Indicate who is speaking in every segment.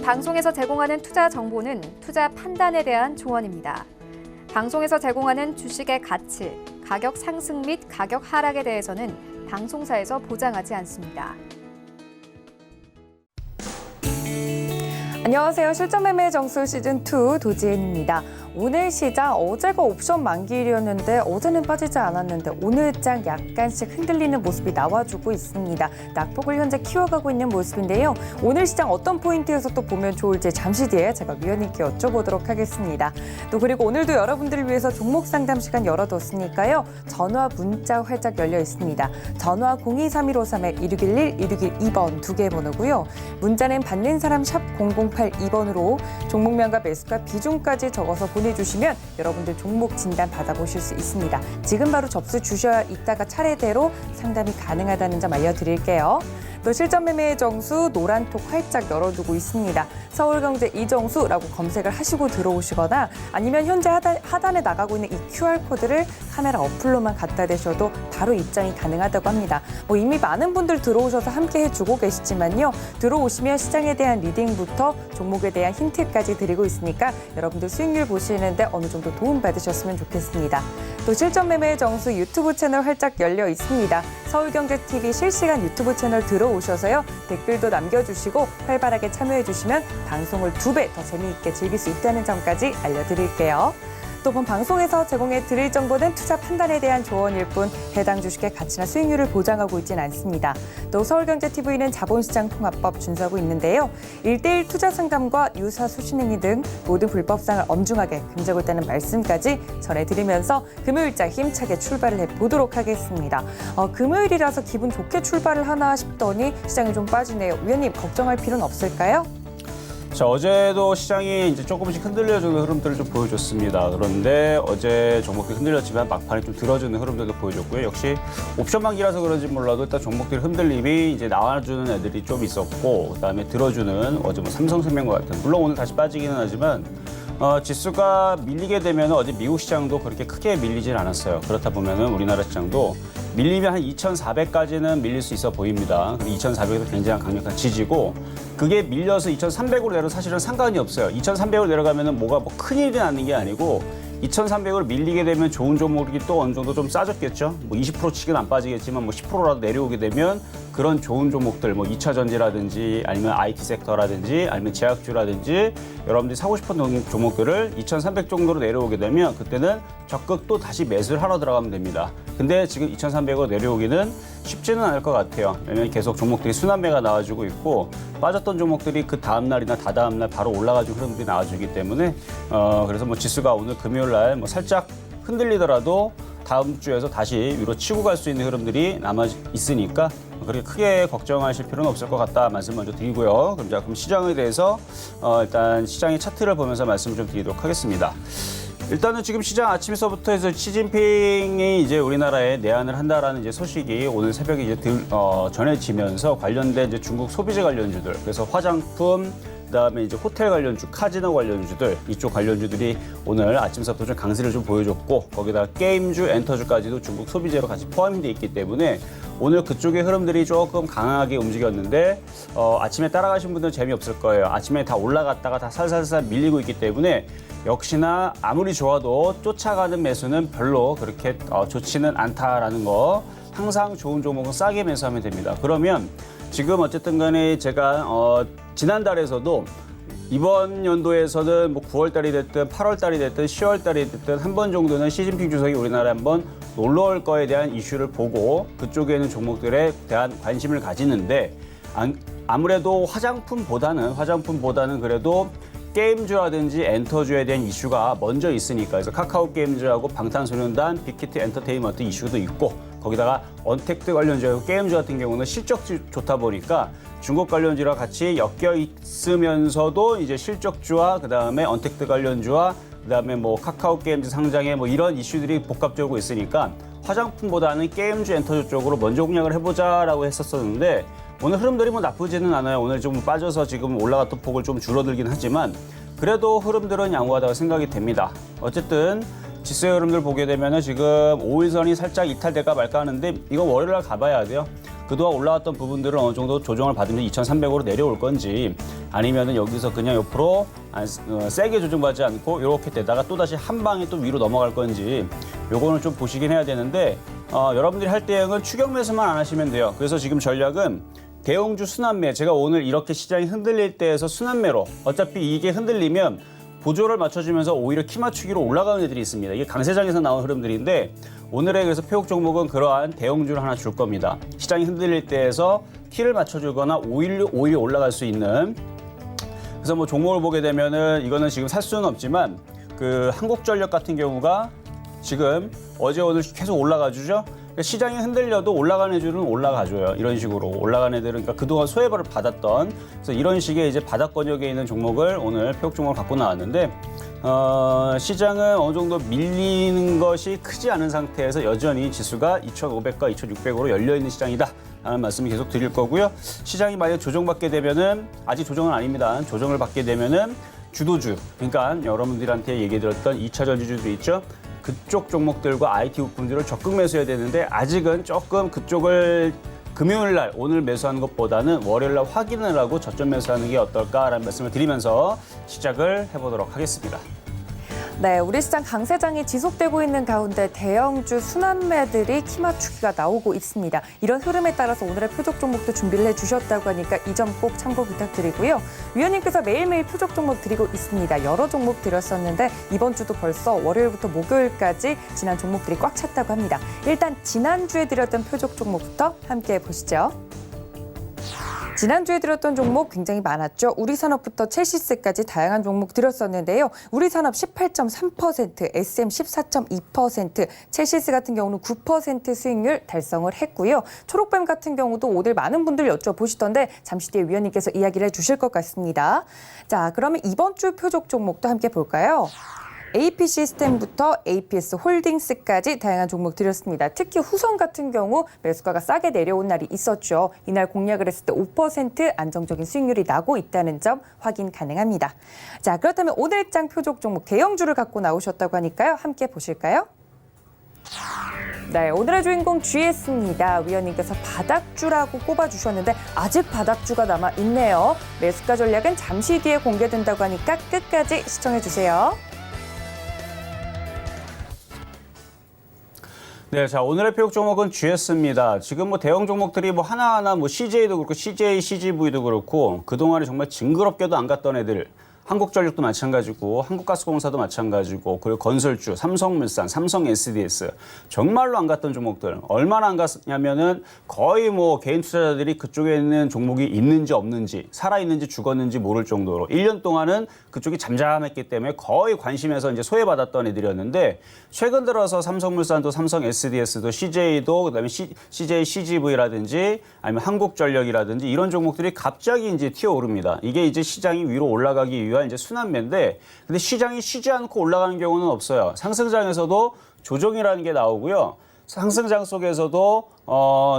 Speaker 1: 방송에서 제공하는 투자 정보는 투자 판단에 대한 조언입니다. 방송에서 제공하는 주식의 가치, 가격 상승 및 가격 하락에 대해서는 방송사에서 보장하지 않습니다.
Speaker 2: 안녕하세요. 실전매매 정수 시즌2 도지은입니다. 오늘 시장 어제가 옵션 만기일이었는데 어제는 빠지지 않았는데 오늘장 약간씩 흔들리는 모습이 나와주고 있습니다. 낙폭을 현재 키워가고 있는 모습인데요. 오늘 시장 어떤 포인트에서 또 보면 좋을지 잠시 뒤에 제가 위원님께 여쭤보도록 하겠습니다. 또 그리고 오늘도 여러분들을 위해서 종목 상담 시간 열어뒀으니까요. 전화, 문자 활짝 열려 있습니다. 전화 023153-1611, 1612번 두 개 번호고요. 문자는 받는 사람 샵 0082번으로 종목명과 매수가 비중까지 적어서 보내주시면 여러분들 종목 진단 받아보실 수 있습니다. 지금 바로 접수 주셔야 이따가 차례대로 상담이 가능하다는 점 알려드릴게요. 또 실전 매매의 정수 노란톡 활짝 열어두고 있습니다. 서울경제 이정수라고 검색을 하시고 들어오시거나 아니면 현재 하단에 나가고 있는 이 QR코드를 카메라 어플로만 갖다 대셔도 바로 입장이 가능하다고 합니다. 이미 많은 분들 들어오셔서 함께 해주고 계시지만요. 들어오시면 시장에 대한 리딩부터 종목에 대한 힌트까지 드리고 있으니까 여러분들 수익률 보시는데 어느 정도 도움 받으셨으면 좋겠습니다. 또 실전 매매의 정수 유튜브 채널 활짝 열려 있습니다. 서울경제TV 실시간 유튜브 채널 들어오셔서요. 댓글도 남겨주시고 활발하게 참여해주시면 방송을 2배 더 재미있게 즐길 수 있다는 점까지 알려드릴게요. 또 본 방송에서 제공해 드릴 정보는 투자 판단에 대한 조언일 뿐 해당 주식의 가치나 수익률을 보장하고 있지는 않습니다. 또 서울경제TV는 자본시장 통합법 준수하고 있는데요. 1:1 투자 상담과 유사 수신행위 등 모든 불법상을 엄중하게 금지하고 있다는 말씀까지 전해드리면서 금요일자 힘차게 출발을 해보도록 하겠습니다. 금요일이라서 기분 좋게 출발을 하나 싶더니 시장이 좀 빠지네요. 위원님 걱정할 필요는 없을까요?
Speaker 3: 자, 어제도 시장이 이제 조금씩 흔들려주는 흐름들을 좀 보여줬습니다. 그런데 어제 종목들이 흔들렸지만 막판에 좀 들어주는 흐름들도 보여줬고요. 역시 옵션 만기라서 그런지 몰라도 일단 종목들 흔들림이 이제 나와주는 애들이 좀 있었고, 그다음에 들어주는 어제 뭐 삼성생명과 같은, 물론 오늘 다시 빠지기는 하지만 지수가 밀리게 되면 어제 미국 시장도 그렇게 크게 밀리진 않았어요. 그렇다 보면은 우리나라 시장도 밀리면 한 2,400까지는 밀릴 수 있어 보입니다. 2,400에서 굉장히 강력한 지지고, 그게 밀려서 2,300으로 내려 사실은 상관이 없어요. 2,300으로 내려가면은 뭐가 뭐 큰일이 나는 게 아니고 2,300으로 밀리게 되면 좋은 종목이 또 어느 정도 좀 싸졌겠죠. 뭐 20%씩은 안 빠지겠지만 뭐 10%라도 내려오게 되면 그런 좋은 종목들, 뭐 2차 전지라든지 아니면 IT 섹터라든지 아니면 제약주라든지 여러분들이 사고 싶은 종목들을 2,300 정도로 내려오게 되면 그때는 적극 또 다시 매수를 하러 들어가면 됩니다. 근데 지금 2,300으로 내려오기는 쉽지는 않을 것 같아요. 왜냐면 계속 종목들이 순환매가 나와주고 있고 빠졌던 종목들이 그 다음날이나 다다음날 바로 올라가지고 흐름들이 나와주기 때문에 그래서 뭐 지수가 오늘 금요일날 뭐 살짝 흔들리더라도 다음 주에서 다시 위로 치고 갈 수 있는 흐름들이 남아 있으니까 그렇게 크게 걱정하실 필요는 없을 것 같다 말씀 먼저 드리고요. 그럼 시장에 대해서 일단 시장의 차트를 보면서 말씀을 좀 드리도록 하겠습니다. 일단은 지금 시장 아침에서부터 해서 시진핑이 이제 우리나라에 내한을 한다라는 이제 소식이 오늘 새벽에 이제 전해지면서 관련된 이제 중국 소비재 관련주들, 그래서 화장품, 그다음에 이제 호텔 관련주, 카지노 관련주들, 이쪽 관련주들이 오늘 아침서부터 좀 강세를 좀 보여줬고, 거기다가 게임주, 엔터주까지도 중국 소비재로 같이 포함이 돼 있기 때문에 오늘 그쪽의 흐름들이 조금 강하게 움직였는데 아침에 따라가신 분들은 재미없을 거예요. 아침에 다 올라갔다가 다 살살살 밀리고 있기 때문에 역시나 아무리 좋아도 쫓아가는 매수는 별로 그렇게 좋지는 않다라는 거, 항상 좋은 종목은 싸게 매수하면 됩니다. 그러면 지금 어쨌든 간에 제가 지난달에서도 이번 연도에서는 뭐 9월 달이 됐든 8월 달이 됐든 10월 달이 됐든 한 번 정도는 시진핑 주석이 우리나라에 한번 놀러 올 거에 대한 이슈를 보고 그쪽에 있는 종목들에 대한 관심을 가지는데, 아무래도 화장품보다는 그래도 게임주라든지 엔터주에 대한 이슈가 먼저 있으니까, 그래서 카카오 게임즈하고 방탄소년단, 빅히트 엔터테인먼트 이슈도 있고, 거기다가 언택트 관련주하고 게임주 같은 경우는 실적이 좋다 보니까 중국 관련주와 같이 엮여 있으면서도 이제 실적주와 그다음에 언택트 관련주와 그다음에 뭐 카카오 게임즈 상장에 뭐 이런 이슈들이 복합적으로 있으니까 화장품보다는 게임주, 엔터주 쪽으로 먼저 공략을 해보자라고 했었었는데, 오늘 흐름들이 뭐 나쁘지는 않아요. 오늘 좀 빠져서 지금 올라갔던 폭을 좀 줄어들긴 하지만 그래도 흐름들은 양호하다고 생각이 됩니다. 어쨌든 지수의 흐름들 보게 되면은 지금 5일선이 살짝 이탈될까 말까 하는데 이건 월요일 날 가봐야 돼요. 그동안 올라왔던 부분들은 어느 정도 조정을 받으면 2,300으로 내려올 건지 아니면은 여기서 그냥 옆으로 세게 조정받지 않고 이렇게 되다가 또다시 한 방에 또 위로 넘어갈 건지 요거는 좀 보시긴 해야 되는데 여러분들이 할 대응은 추격 매수만 안 하시면 돼요. 그래서 지금 전략은 대형주 순환매, 제가 오늘 이렇게 시장이 흔들릴 때에서 순환매로 어차피 이게 흔들리면 보조를 맞춰주면서 오히려 키 맞추기로 올라가는 애들이 있습니다. 이게 강세장에서 나온 흐름들인데 오늘의 그래서 표적 종목은 그러한 대형주를 하나 줄 겁니다. 시장이 흔들릴 때에서 키를 맞춰주거나 오히려 올라갈 수 있는. 그래서 뭐 종목을 보게 되면은 이거는 지금 살 수는 없지만 그 한국전력 같은 경우가 지금 어제 오늘 계속 올라가주죠. 시장이 흔들려도 올라가는 애들은 올라가줘요. 이런 식으로 올라가는 애들은 그러니까 그동안 소외벌을 받았던 그래서 이런 식의 이제 바닥권역에 있는 종목을 오늘 표적 종목을 갖고 나왔는데 시장은 어느 정도 밀리는 것이 크지 않은 상태에서 여전히 지수가 2,500과 2,600으로 열려 있는 시장이다. 라는 말씀을 계속 드릴 거고요. 시장이 만약 조정받게 되면은 아직 조정은 아닙니다. 조정을 받게 되면은 주도주 그러니까 여러분들한테 얘기 드렸던 2차 전지주들 있죠. 그쪽 종목들과 IT 부품들을 적극 매수해야 되는데 아직은 조금 그쪽을 금요일 날 오늘 매수하는 것보다는 월요일 날 확인을 하고 저점 매수하는 게 어떨까라는 말씀을 드리면서 시작을 해보도록 하겠습니다.
Speaker 2: 네, 우리 시장 강세장이 지속되고 있는 가운데 대형주 순환매들이 키 맞추기가 나오고 있습니다. 이런 흐름에 따라서 오늘의 표적 종목도 준비를 해주셨다고 하니까 이 점 꼭 참고 부탁드리고요. 위원님께서 매일매일 표적 종목 드리고 있습니다. 여러 종목 드렸었는데 이번 주도 벌써 월요일부터 목요일까지 지난 종목들이 꽉 찼다고 합니다. 일단 지난주에 드렸던 표적 종목부터 함께 보시죠. 지난주에 드렸던 종목 굉장히 많았죠. 우리산업부터 첼시스까지 다양한 종목 드렸었는데요. 우리산업 18.3%, SM 14.2%, 첼시스 같은 경우는 9% 수익률 달성을 했고요. 초록뱀 같은 경우도 오늘 많은 분들 여쭤보시던데 잠시 뒤에 위원님께서 이야기를 해주실 것 같습니다. 자, 그러면 이번 주 표적 종목도 함께 볼까요? AP 시스템부터 APS 홀딩스까지 다양한 종목 드렸습니다. 특히 후성 같은 경우 매수가가 싸게 내려온 날이 있었죠. 이날 공략을 했을 때 5% 안정적인 수익률이 나고 있다는 점 확인 가능합니다. 자, 그렇다면 오늘장 표적 종목 대형주를 갖고 나오셨다고 하니까요. 함께 보실까요? 네, 오늘의 주인공 GS입니다. 위원님께서 바닥주라고 꼽아주셨는데 아직 바닥주가 남아있네요. 매수가 전략은 잠시 뒤에 공개된다고 하니까 끝까지 시청해주세요.
Speaker 3: 네, 자 오늘의 표적 종목은 GS입니다. 지금 뭐 대형 종목들이 뭐 하나하나 뭐 CJ도 그렇고 CJ, CGV도 그렇고 그동안에 정말 징그럽게도 안 갔던 애들. 한국전력도 마찬가지고 한국가스공사도 마찬가지고 그리고 건설주, 삼성물산, 삼성 SDS 정말로 안 갔던 종목들 얼마나 안 갔냐면은 거의 뭐 개인 투자자들이 그쪽에 있는 종목이 있는지 없는지 살아있는지 죽었는지 모를 정도로 1년 동안은 그쪽이 잠잠했기 때문에 거의 관심에서 이제 소외받았던 애들이었는데 최근 들어서 삼성물산도 삼성 SDS도 CJ도 그다음에 CJ, CGV라든지 아니면 한국전력이라든지 이런 종목들이 갑자기 이제 튀어오릅니다. 이게 이제 시장이 위로 올라가기 위한 이제 순환매인데 근데 시장이 쉬지 않고 올라가는 경우는 없어요. 상승장에서도 조정이라는 게 나오고요. 상승장 속에서도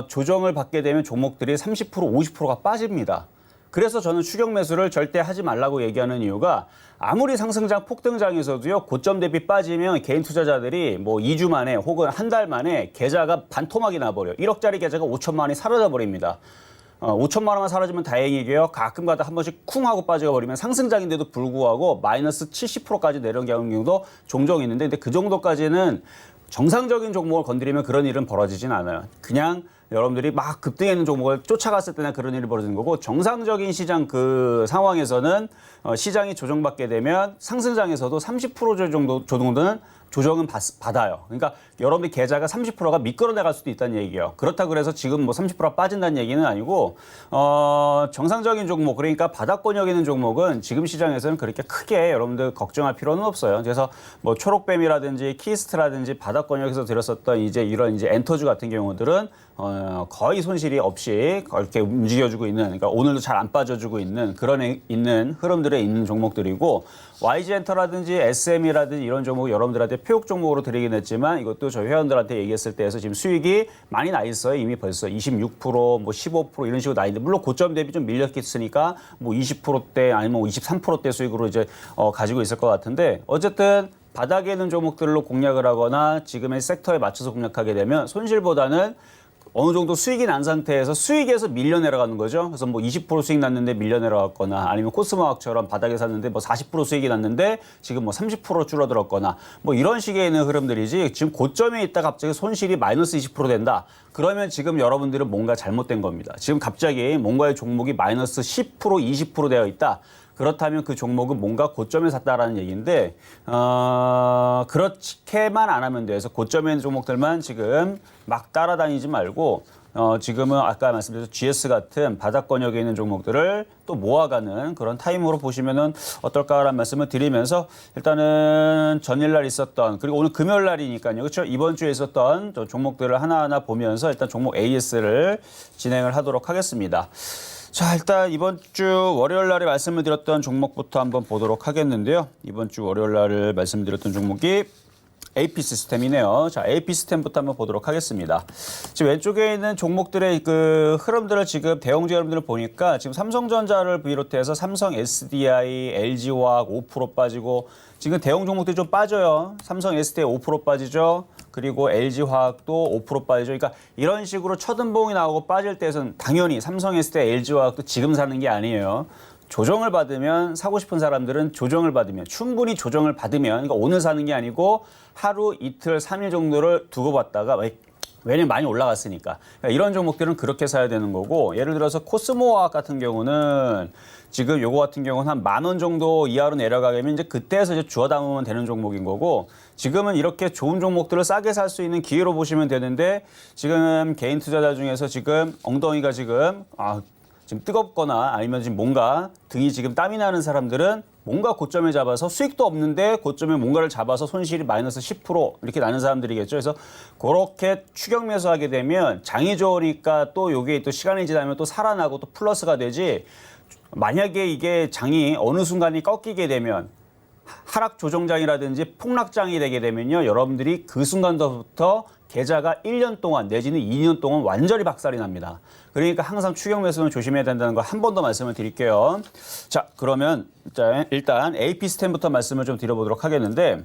Speaker 3: 조정을 받게 되면 종목들이 30%, 50%가 빠집니다. 그래서 저는 추격 매수를 절대 하지 말라고 얘기하는 이유가 아무리 상승장, 폭등장에서도요. 고점 대비 빠지면 개인 투자자들이 뭐 2주 만에 혹은 한 달 만에 계좌가 반토막이 나버려요. 1억짜리 계좌가 5천만 원이 사라져 버립니다. 5천만 원만 사라지면 다행이고요. 가끔가다 한 번씩 쿵 하고 빠져버리면 상승장인데도 불구하고 마이너스 70%까지 내려가는 경우도 종종 있는데 근데 그 정도까지는 정상적인 종목을 건드리면 그런 일은 벌어지진 않아요. 그냥 여러분들이 막 급등해 있는 종목을 쫓아갔을 때나 그런 일이 벌어지는 거고 정상적인 시장 그 상황에서는 시장이 조정받게 되면 상승장에서도 30% 정도 정도는 조정은 받아요. 그러니까 여러분들 계좌가 30%가 미끄러내갈 수도 있다는 얘기예요. 그렇다고 해서 지금 뭐 30%가 빠진다는 얘기는 아니고 정상적인 종목 그러니까 바닥권역에 있는 종목은 지금 시장에서는 그렇게 크게 여러분들 걱정할 필요는 없어요. 그래서 뭐 초록뱀이라든지 키스트라든지 바닥권역에서 드렸었던 이제 이런 이제 엔터주 같은 경우들은 거의 손실이 없이 이렇게 움직여주고 있는 그러니까 오늘도 잘 안 빠져주고 있는 그런 있는 흐름들에 있는 종목들이고 YG엔터라든지 SM이라든지 이런 종목 여러분들한테 표적 종목으로 드리긴 했지만 이것도 저희 회원들한테 얘기했을 때에서 지금 수익이 많이 나 있어요. 이미 벌써 26%, 뭐 15% 이런 식으로 나 있는데 물론 고점 대비 좀 밀렸으니까 뭐 20%대 아니면 23%대 수익으로 이제 가지고 있을 것 같은데 어쨌든 바닥에 있는 종목들로 공략을 하거나 지금의 섹터에 맞춰서 공략하게 되면 손실보다는 어느 정도 수익이 난 상태에서 수익에서 밀려 내려가는 거죠. 그래서 뭐 20% 수익 났는데 밀려 내려갔거나 아니면 코스모학처럼 바닥에 샀는데 뭐 40% 수익이 났는데 지금 뭐 30% 줄어들었거나 뭐 이런 식의 있는 흐름들이지 지금 고점에 있다 갑자기 손실이 마이너스 20% 된다. 그러면 지금 여러분들은 뭔가 잘못된 겁니다. 지금 갑자기 뭔가의 종목이 마이너스 10%, 20% 되어 있다. 그렇다면 그 종목은 뭔가 고점에 샀다라는 얘기인데 그렇게만 안 하면 돼요. 그래서 고점에 있는 종목들만 지금 막 따라다니지 말고 지금은 아까 말씀드린 GS 같은 바닥권역에 있는 종목들을 또 모아가는 그런 타임으로 보시면은 어떨까라는 말씀을 드리면서 일단은 전일날 있었던 그리고 오늘 금요일날이니까요. 그렇죠? 이번 주에 있었던 종목들을 하나하나 보면서 일단 종목 AS를 진행을 하도록 하겠습니다. 자, 일단 이번 주 월요일 날에 말씀을 드렸던 종목부터 한번 보도록 하겠는데요. 이번 주 월요일 날을 말씀드렸던 종목이 AP 시스템이네요. 자, AP 시스템부터 한번 보도록 하겠습니다. 지금 왼쪽에 있는 종목들의 그 흐름들을 지금 대형주 여러분들을 보니까 지금 삼성전자를 비롯해서 삼성 SDI, LG화학 5% 빠지고 지금 대형 종목들이 좀 빠져요. 삼성 SDI 5% 빠지죠. 그리고 LG화학도 5% 빠지죠. 그러니까 이런 식으로 첫음봉이 나오고 빠질 때에서는 당연히 삼성 SDI, LG화학도 지금 사는 게 아니에요. 조정을 받으면 사고 싶은 사람들은 조정을 받으면 충분히 조정을 받으면 그러니까 오늘 사는 게 아니고 하루, 이틀, 3일 정도를 두고 봤다가 왜냐면 많이 올라갔으니까 그러니까 이런 종목들은 그렇게 사야 되는 거고 예를 들어서 코스모화학 같은 경우는 지금 요거 같은 경우는 한 10,000원 정도 이하로 내려가게 되면 이제 그때에서 이제 주워 담으면 되는 종목인 거고 지금은 이렇게 좋은 종목들을 싸게 살 수 있는 기회로 보시면 되는데 지금 개인 투자자 중에서 지금 엉덩이가 지금 뜨겁거나 아니면 지금 뭔가 등이 지금 땀이 나는 사람들은 뭔가 고점에 잡아서 수익도 없는데 고점에 뭔가를 잡아서 손실이 마이너스 10% 이렇게 나는 사람들이겠죠. 그래서 그렇게 추격 매수하게 되면 장이 좋으니까 또 요게 또 시간이 지나면 또 살아나고 또 플러스가 되지 만약에 이게 장이 어느 순간이 꺾이게 되면 하락 조정장이라든지 폭락장이 되게 되면요. 여러분들이 그 순간부터 계좌가 1년 동안 내지는 2년 동안 완전히 박살이 납니다. 그러니까 항상 추격 매수는 조심해야 된다는 거 한 번 더 말씀을 드릴게요. 자, 그러면 일단 AP 시스템부터 말씀을 좀 드려보도록 하겠는데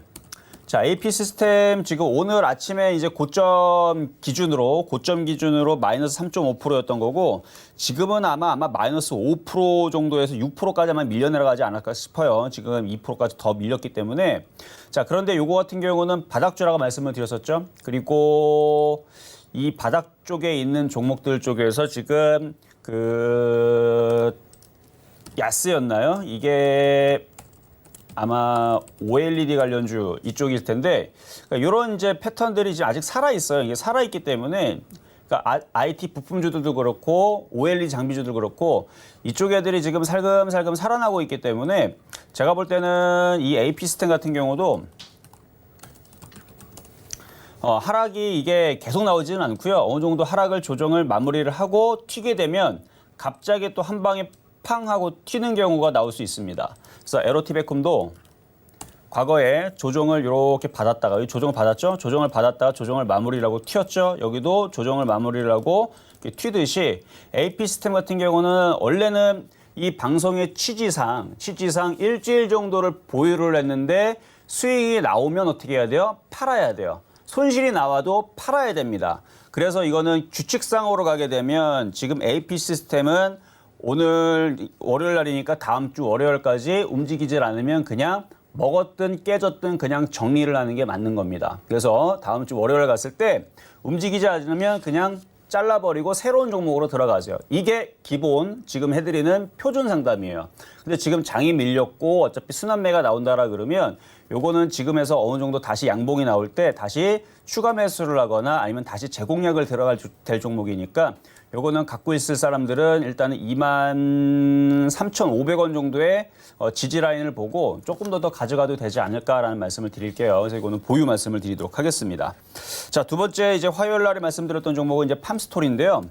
Speaker 3: 자, AP 시스템 지금 오늘 아침에 이제 고점 기준으로 마이너스 3.5%였던 거고 지금은 아마 마이너스 5% 정도에서 6%까지만 밀려 내려가지 않을까 싶어요. 지금 2%까지 더 밀렸기 때문에 자, 그런데 요거 같은 경우는 바닥주라고 말씀을 드렸었죠. 그리고 이 바닥 쪽에 있는 종목들 쪽에서 지금 그 야스였나요? 이게 아마 OLED 관련주 이쪽일 텐데 그러니까 이런 이제 패턴들이 지금 아직 살아 있어요. 이게 살아 있기 때문에 그러니까 IT 부품주들도 그렇고 OLED 장비주도 그렇고 이쪽 애들이 지금 살금살금 살아나고 있기 때문에 제가 볼 때는 이 AP 시스템 같은 경우도 하락이 이게 계속 나오지는 않고요. 어느 정도 하락을 조정을 마무리를 하고 튀게 되면 갑자기 또 한 방에 팡 하고 튀는 경우가 나올 수 있습니다. 그래서 에로티베콤도 과거에 조정을 이렇게 받았다가 여기 조정을 받았죠. 조정을 받았다가 조정을 마무리를 하고 튀었죠. 여기도 조정을 마무리를 하고 튀듯이 AP 시스템 같은 경우는 원래는 이 방송의 취지상 일주일 정도를 보유를 했는데 수익이 나오면 어떻게 해야 돼요? 팔아야 돼요. 손실이 나와도 팔아야 됩니다. 그래서 이거는 규칙상으로 가게 되면 지금 AP 시스템은 오늘 월요일 날이니까 다음 주 월요일까지 움직이질 않으면 그냥 먹었든 깨졌든 그냥 정리를 하는 게 맞는 겁니다. 그래서 다음 주 월요일 갔을 때 움직이지 않으면 그냥 잘라버리고 새로운 종목으로 들어가죠. 이게 기본 지금 해드리는 표준 상담이에요. 근데 지금 장이 밀렸고 어차피 순환매가 나온다라 그러면 요거는 지금에서 어느 정도 다시 양봉이 나올 때 다시 추가 매수를 하거나 아니면 다시 재공략을 들어갈 될 종목이니까 요거는 갖고 있을 사람들은 일단은 23,500원 정도의 지지 라인을 보고 조금 더 가져가도 되지 않을까라는 말씀을 드릴게요. 그래서 이거는 보유 말씀을 드리도록 하겠습니다. 자, 두 번째 이제 화요일 날에 말씀드렸던 종목은 이제 팜스토리인데요.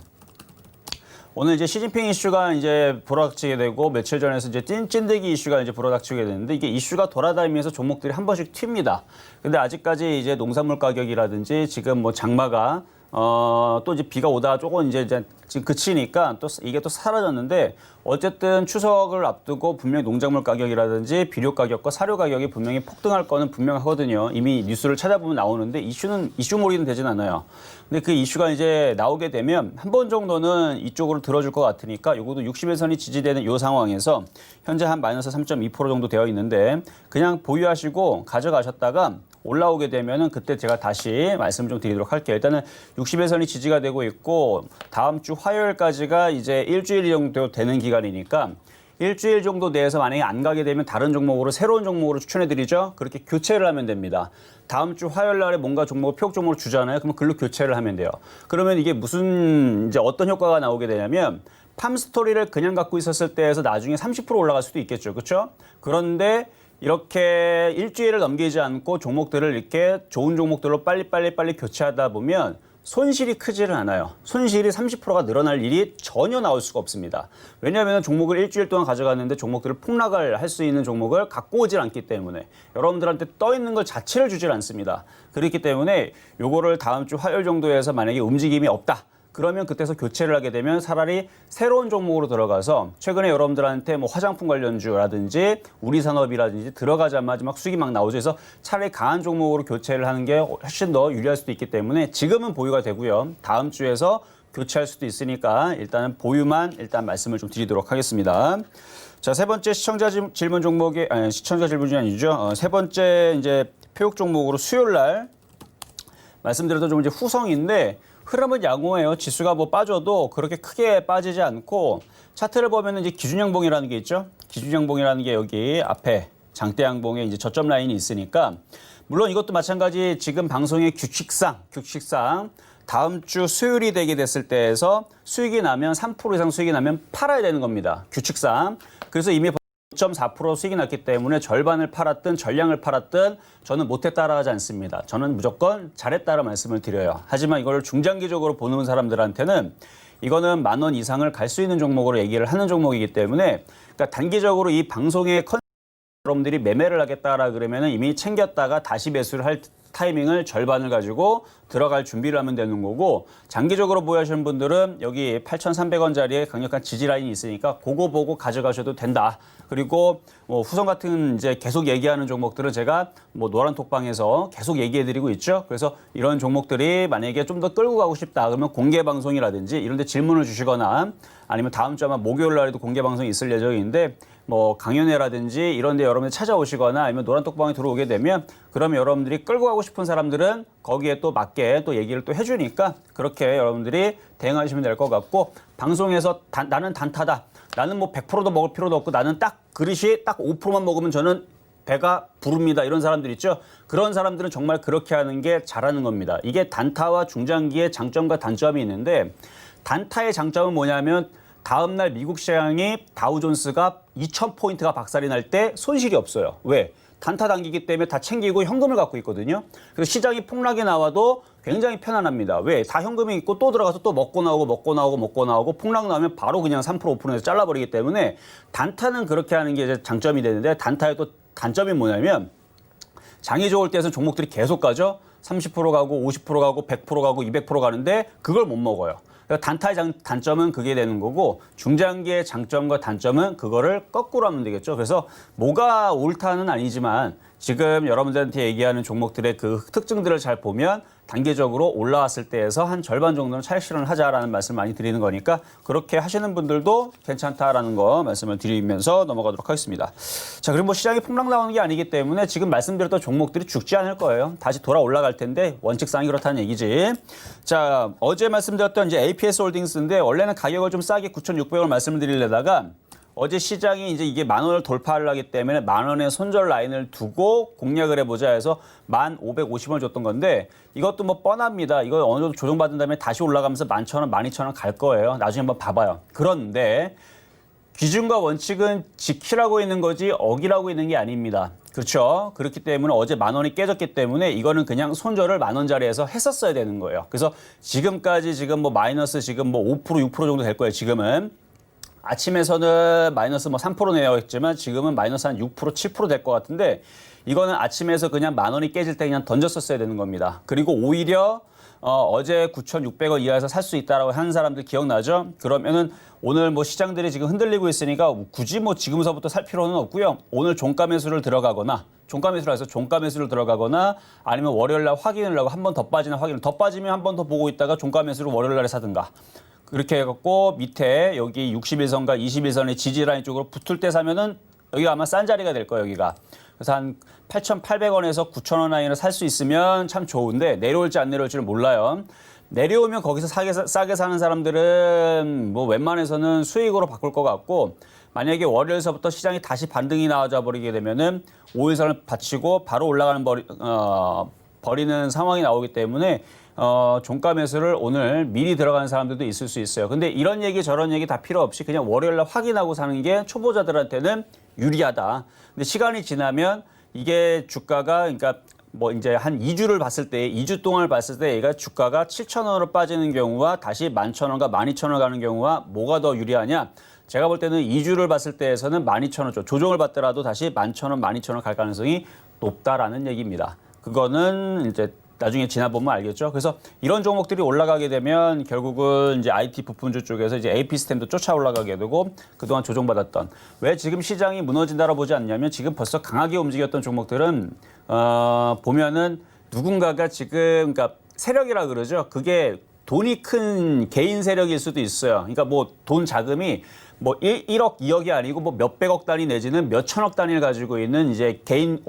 Speaker 3: 오늘 이제 시진핑 이슈가 이제 불어닥치게 되고 며칠 전에서 이제 찐득이 이슈가 이제 불어닥치게 되는데 이게 이슈가 돌아다니면서 종목들이 한 번씩 튑니다. 근데 아직까지 이제 농산물 가격이라든지 지금 뭐 장마가 또 이제 비가 오다가 조금 이제 지금 그치니까 또 이게 또 사라졌는데 어쨌든 추석을 앞두고 분명히 농작물 가격이라든지 비료 가격과 사료 가격이 분명히 폭등할 거는 분명하거든요. 이미 뉴스를 찾아보면 나오는데 이슈몰이는 되진 않아요. 근데 그 이슈가 이제 나오게 되면 한 번 정도는 이쪽으로 들어줄 것 같으니까 요것도 60일선이 지지되는 이 상황에서 현재 한 마이너스 3.2% 정도 되어 있는데 그냥 보유하시고 가져가셨다가 올라오게 되면은 그때 제가 다시 말씀 좀 드리도록 할게요. 일단은 60일선이 지지가 되고 있고 다음 주 화요일까지가 이제 일주일 정도 되는 기간이니까 일주일 정도 내에서 만약에 안 가게 되면 다른 종목으로 새로운 종목으로 추천해 드리죠. 그렇게 교체를 하면 됩니다. 다음 주 화요일 날에 뭔가 종목을 표적 종목으로 주잖아요. 그러면 글로 교체를 하면 돼요. 그러면 이게 무슨 이제 어떤 효과가 나오게 되냐면 팜 스토리를 그냥 갖고 있었을 때에서 나중에 30% 올라갈 수도 있겠죠. 그렇죠? 그런데 이렇게 일주일을 넘기지 않고 종목들을 이렇게 좋은 종목들로 빨리 교체하다 보면 손실이 크지는 않아요. 손실이 30%가 늘어날 일이 전혀 나올 수가 없습니다. 왜냐하면 종목을 일주일 동안 가져갔는데 종목들을 폭락을 할 수 있는 종목을 갖고 오질 않기 때문에 여러분들한테 떠 있는 걸 자체를 주질 않습니다. 그렇기 때문에 요거를 다음 주 화요일 정도에서 만약에 움직임이 없다. 그러면 그때서 교체를 하게 되면 차라리 새로운 종목으로 들어가서 최근에 여러분들한테 뭐 화장품 관련주라든지 우리산업이라든지 들어가자마자 막 수익이 막 나오죠. 그래서 차라리 강한 종목으로 교체를 하는 게 훨씬 더 유리할 수도 있기 때문에 지금은 보유가 되고요. 다음 주에서 교체할 수도 있으니까 일단은 보유만 일단 말씀을 좀 드리도록 하겠습니다. 자, 세 번째 시청자 질문 종목이 시청자 질문이 아니죠. 세 번째 이제 표육 종목으로 수요일 날 말씀드렸던 좀 이제 후성인데 흐름은 양호해요. 지수가 뭐 빠져도 그렇게 크게 빠지지 않고 차트를 보면 이제 기준양봉이라는 게 있죠. 기준양봉이라는 게 여기 앞에 장대양봉에 이제 저점 라인이 있으니까 물론 이것도 마찬가지 지금 방송의 규칙상 다음 주 수요일이 되게 됐을 때에서 수익이 나면 3% 이상 수익이 나면 팔아야 되는 겁니다. 규칙상. 그래서 이미 5.4% 수익이 났기 때문에 절반을 팔았든 전량을 팔았든 저는 못해 따라하지 않습니다. 저는 무조건 잘했다라 말씀을 드려요. 하지만 이걸 중장기적으로 보는 사람들한테는 이거는 10,000원 이상을 갈 수 있는 종목으로 얘기를 하는 종목이기 때문에 그러니까 단기적으로 이 방송의 여러분들이 매매를 하겠다라 그러면 이미 챙겼다가 다시 매수를 할 타이밍을 절반을 가지고 들어갈 준비를 하면 되는 거고 장기적으로 보유하시는 분들은 여기 8,300원짜리에 강력한 지지 라인이 있으니까 그거 보고 가져가셔도 된다. 그리고 뭐 후성 같은 이제 계속 얘기하는 종목들은 제가 뭐 노란 톡방에서 계속 얘기해드리고 있죠. 그래서 이런 종목들이 만약에 좀 더 끌고 가고 싶다 그러면 공개 방송이라든지 이런 데 질문을 주시거나 아니면 다음 주 아마 목요일 날에도 공개 방송이 있을 예정인데 뭐 강연회라든지 이런 데 여러분들 찾아오시거나 아니면 노란 톡방에 들어오게 되면 그러면 여러분들이 끌고 가고 싶은 사람들은 거기에 또 맞게 또 얘기를 또 해주니까 그렇게 여러분들이 대응하시면 될 것 같고 방송에서 나는 단타다. 나는 뭐 100%도 먹을 필요도 없고 나는 딱 그릇이 딱 5%만 먹으면 저는 배가 부릅니다. 이런 사람들 있죠. 그런 사람들은 정말 그렇게 하는 게 잘하는 겁니다. 이게 단타와 중장기의 장점과 단점이 있는데 단타의 장점은 뭐냐면 다음 날 미국 시장이 다우존스가 2,000포인트가 박살이 날 때 손실이 없어요. 왜? 단타 당기기 때문에 다 챙기고 현금을 갖고 있거든요. 그래서 시장이 폭락이 나와도 굉장히 편안합니다. 왜? 다 현금이 있고 또 들어가서 또 먹고 나오고 폭락 나오면 바로 그냥 3% 5%에서 잘라버리기 때문에 단타는 그렇게 하는 게 이제 장점이 되는데 단타의 또 단점이 뭐냐면 장이 좋을 때에서 종목들이 계속 가죠. 30% 가고 50% 가고 100% 가고 200% 가는데 그걸 못 먹어요. 단타의 단점은 그게 되는 거고 중장기의 장점과 단점은 그거를 거꾸로 하면 되겠죠. 그래서 뭐가 옳다는 아니지만 지금 여러분들한테 얘기하는 종목들의 그 특징들을 잘 보면 단기적으로 올라왔을 때에서 한 절반 정도는 차익 실현을 하자라는 말씀을 많이 드리는 거니까 그렇게 하시는 분들도 괜찮다라는 거 말씀을 드리면서 넘어가도록 하겠습니다. 자, 그리고 뭐 시장이 폭락 나오는 게 아니기 때문에 지금 말씀드렸던 종목들이 죽지 않을 거예요. 다시 돌아 올라갈 텐데 원칙상이 그렇다는 얘기지. 자, 어제 말씀드렸던 이제 APS 홀딩스인데 원래는 가격을 좀 싸게 9,600원 말씀을 드리려다가 어제 시장이 이제 이게 10,000원을 돌파하려기 때문에 10,000원의 손절 라인을 두고 공략을 해보자 해서 1,550원 줬던 건데 이것도 뭐 뻔합니다. 이거 어느 정도 조정받은 다음에 다시 올라가면서 11,000원, 12,000원 갈 거예요. 나중에 한번 봐봐요. 그런데 기준과 원칙은 지키라고 있는 거지 어기라고 있는 게 아닙니다. 그렇죠? 그렇기 때문에 어제 10,000원이 깨졌기 때문에 이거는 그냥 손절을 10,000원짜리에서 했었어야 되는 거예요. 그래서 지금까지 지금 뭐 마이너스 지금 뭐 5%, 6% 정도 될 거예요. 지금은. 아침에서는 마이너스 뭐 3% 내였지만 지금은 마이너스 한 6%, 7% 될 것 같은데 이거는 아침에서 그냥 10,000원이 깨질 때 그냥 던졌었어야 되는 겁니다. 그리고 오히려 어제 9,600원 이하에서 살 수 있다라고 하는 사람들 기억나죠? 그러면은 오늘 뭐 시장들이 지금 흔들리고 있으니까 굳이 뭐 지금서부터 살 필요는 없고요. 오늘 종가 매수를 들어가거나 종가 매수를 해서 종가 매수를 들어가거나 아니면 월요일 날 확인을 하고 한 번 더 빠지나 확인을 더 빠지면 한 번 더 보고 있다가 종가 매수를 월요일 날에 사든가. 그렇게 해갖고 밑에 여기 61선과 21선의 지지라인 쪽으로 붙을 때 사면은 여기가 아마 싼 자리가 될 거예요, 여기가. 그래서 한 8,800원에서 9,000원 라인을 살 수 있으면 참 좋은데 내려올지 안 내려올지를 몰라요. 내려오면 거기서 싸게 사는 사람들은 뭐 웬만해서는 수익으로 바꿀 것 같고 만약에 월요일서부터 시장이 다시 반등이 나와져 버리게 되면은 5일선을 받치고 바로 올라가는 버리는 상황이 나오기 때문에 종가 매수를 오늘 미리 들어가는 사람들도 있을 수 있어요. 근데 이런 얘기 저런 얘기 다 필요 없이 그냥 월요일 날 확인하고 사는 게 초보자들한테는 유리하다. 근데 시간이 지나면 이게 주가가 그러니까 뭐 이제 한 2주를 봤을 때 2주 동안을 봤을 때 얘가 주가가 7,000원으로 빠지는 경우와 다시 11,000원과 12,000원 가는 경우와 뭐가 더 유리하냐? 제가 볼 때는 2주를 봤을 때에서는 12,000원 쪽 조정을 받더라도 다시 11,000원, 12,000원 갈 가능성이 높다라는 얘기입니다. 그거는 이제 나중에 지나보면 알겠죠. 그래서 이런 종목들이 올라가게 되면 결국은 이제 IT 부품주 쪽에서 이제 AP 시스템도 쫓아 올라가게 되고 그동안 조정받았던 왜 지금 시장이 무너진다고 보지 않냐면 지금 벌써 강하게 움직였던 종목들은 보면은 누군가가 지금 그러니까 세력이라 그러죠. 그게 돈이 큰 개인 세력일 수도 있어요. 그러니까 뭐 돈 자금이 뭐 1억, 2억이 아니고 뭐 몇백억 단위 내지는 몇천억 단위를 가지고 있는 이제 개인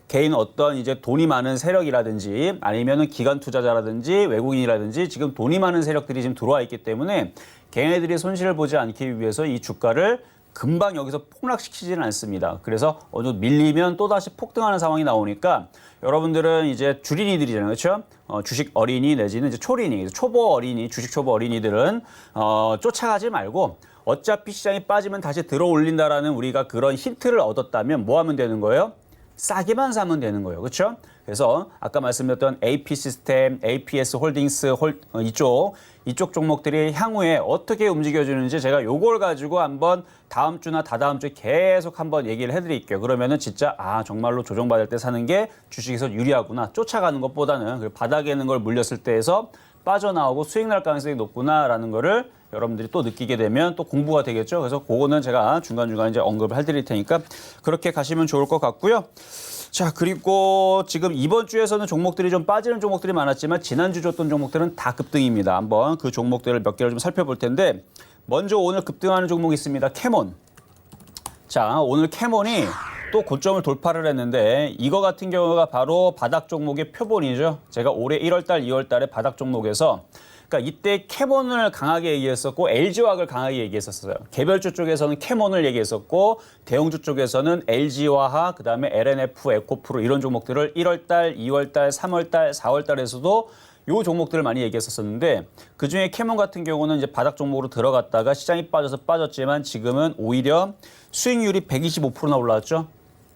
Speaker 3: 개인 어떤 이제 돈이 많은 세력이라든지 아니면은 기관 투자자라든지 외국인이라든지 지금 돈이 많은 세력들이 지금 들어와 있기 때문에 걔네들이 손실을 보지 않기 위해서 이 주가를 금방 여기서 폭락시키지는 않습니다. 그래서 어느 정도 밀리면 또다시 폭등하는 상황이 나오니까 여러분들은 이제 주린이들이잖아요. 그렇죠? 주식 어린이 내지는 이제 초린이, 초보 어린이, 주식 초보 어린이들은 쫓아가지 말고 어차피 시장이 빠지면 다시 들어올린다라는 우리가 그런 힌트를 얻었다면 뭐 하면 되는 거예요? 싸게만 사면 되는 거예요. 그렇죠? 그래서 아까 말씀드렸던 AP 시스템, APS 홀딩스 이쪽 종목들이 향후에 어떻게 움직여주는지 제가 요걸 가지고 한번 다음 주나 다다음 주에 계속 한번 얘기를 해드릴게요. 그러면은 진짜 정말로 조정받을 때 사는 게 주식에서 유리하구나. 쫓아가는 것보다는 바닥에 있는 걸 물렸을 때에서 빠져나오고 수익 날 가능성이 높구나라는 거를 여러분들이 또 느끼게 되면 또 공부가 되겠죠. 그래서 그거는 제가 중간중간 이제 언급을 해드릴 테니까 그렇게 가시면 좋을 것 같고요. 자, 그리고 지금 이번 주에서는 종목들이 좀 빠지는 종목들이 많았지만 지난주 줬던 종목들은 다 급등입니다. 한번 그 종목들을 몇 개를 좀 살펴볼 텐데 먼저 오늘 급등하는 종목이 있습니다. 캐몬. 자, 오늘 캐몬이 또 고점을 돌파를 했는데 이거 같은 경우가 바로 바닥 종목의 표본이죠. 제가 올해 1월 달, 2월 달에 바닥 종목에서 그러니까 이때 캐몬을 강하게 얘기했었고 LG화학을 강하게 얘기했었어요. 개별주 쪽에서는 캐몬을 얘기했었고 대형주 쪽에서는 LG화학, 그다음에 LNF, 에코프로 이런 종목들을 1월 달, 2월 달, 3월 달, 4월 달에서도 요 종목들을 많이 얘기했었는데 그중에 캐몬 같은 경우는 이제 바닥 종목으로 들어갔다가 시장이 빠져서 빠졌지만 지금은 오히려 수익률이 125%나 올라왔죠.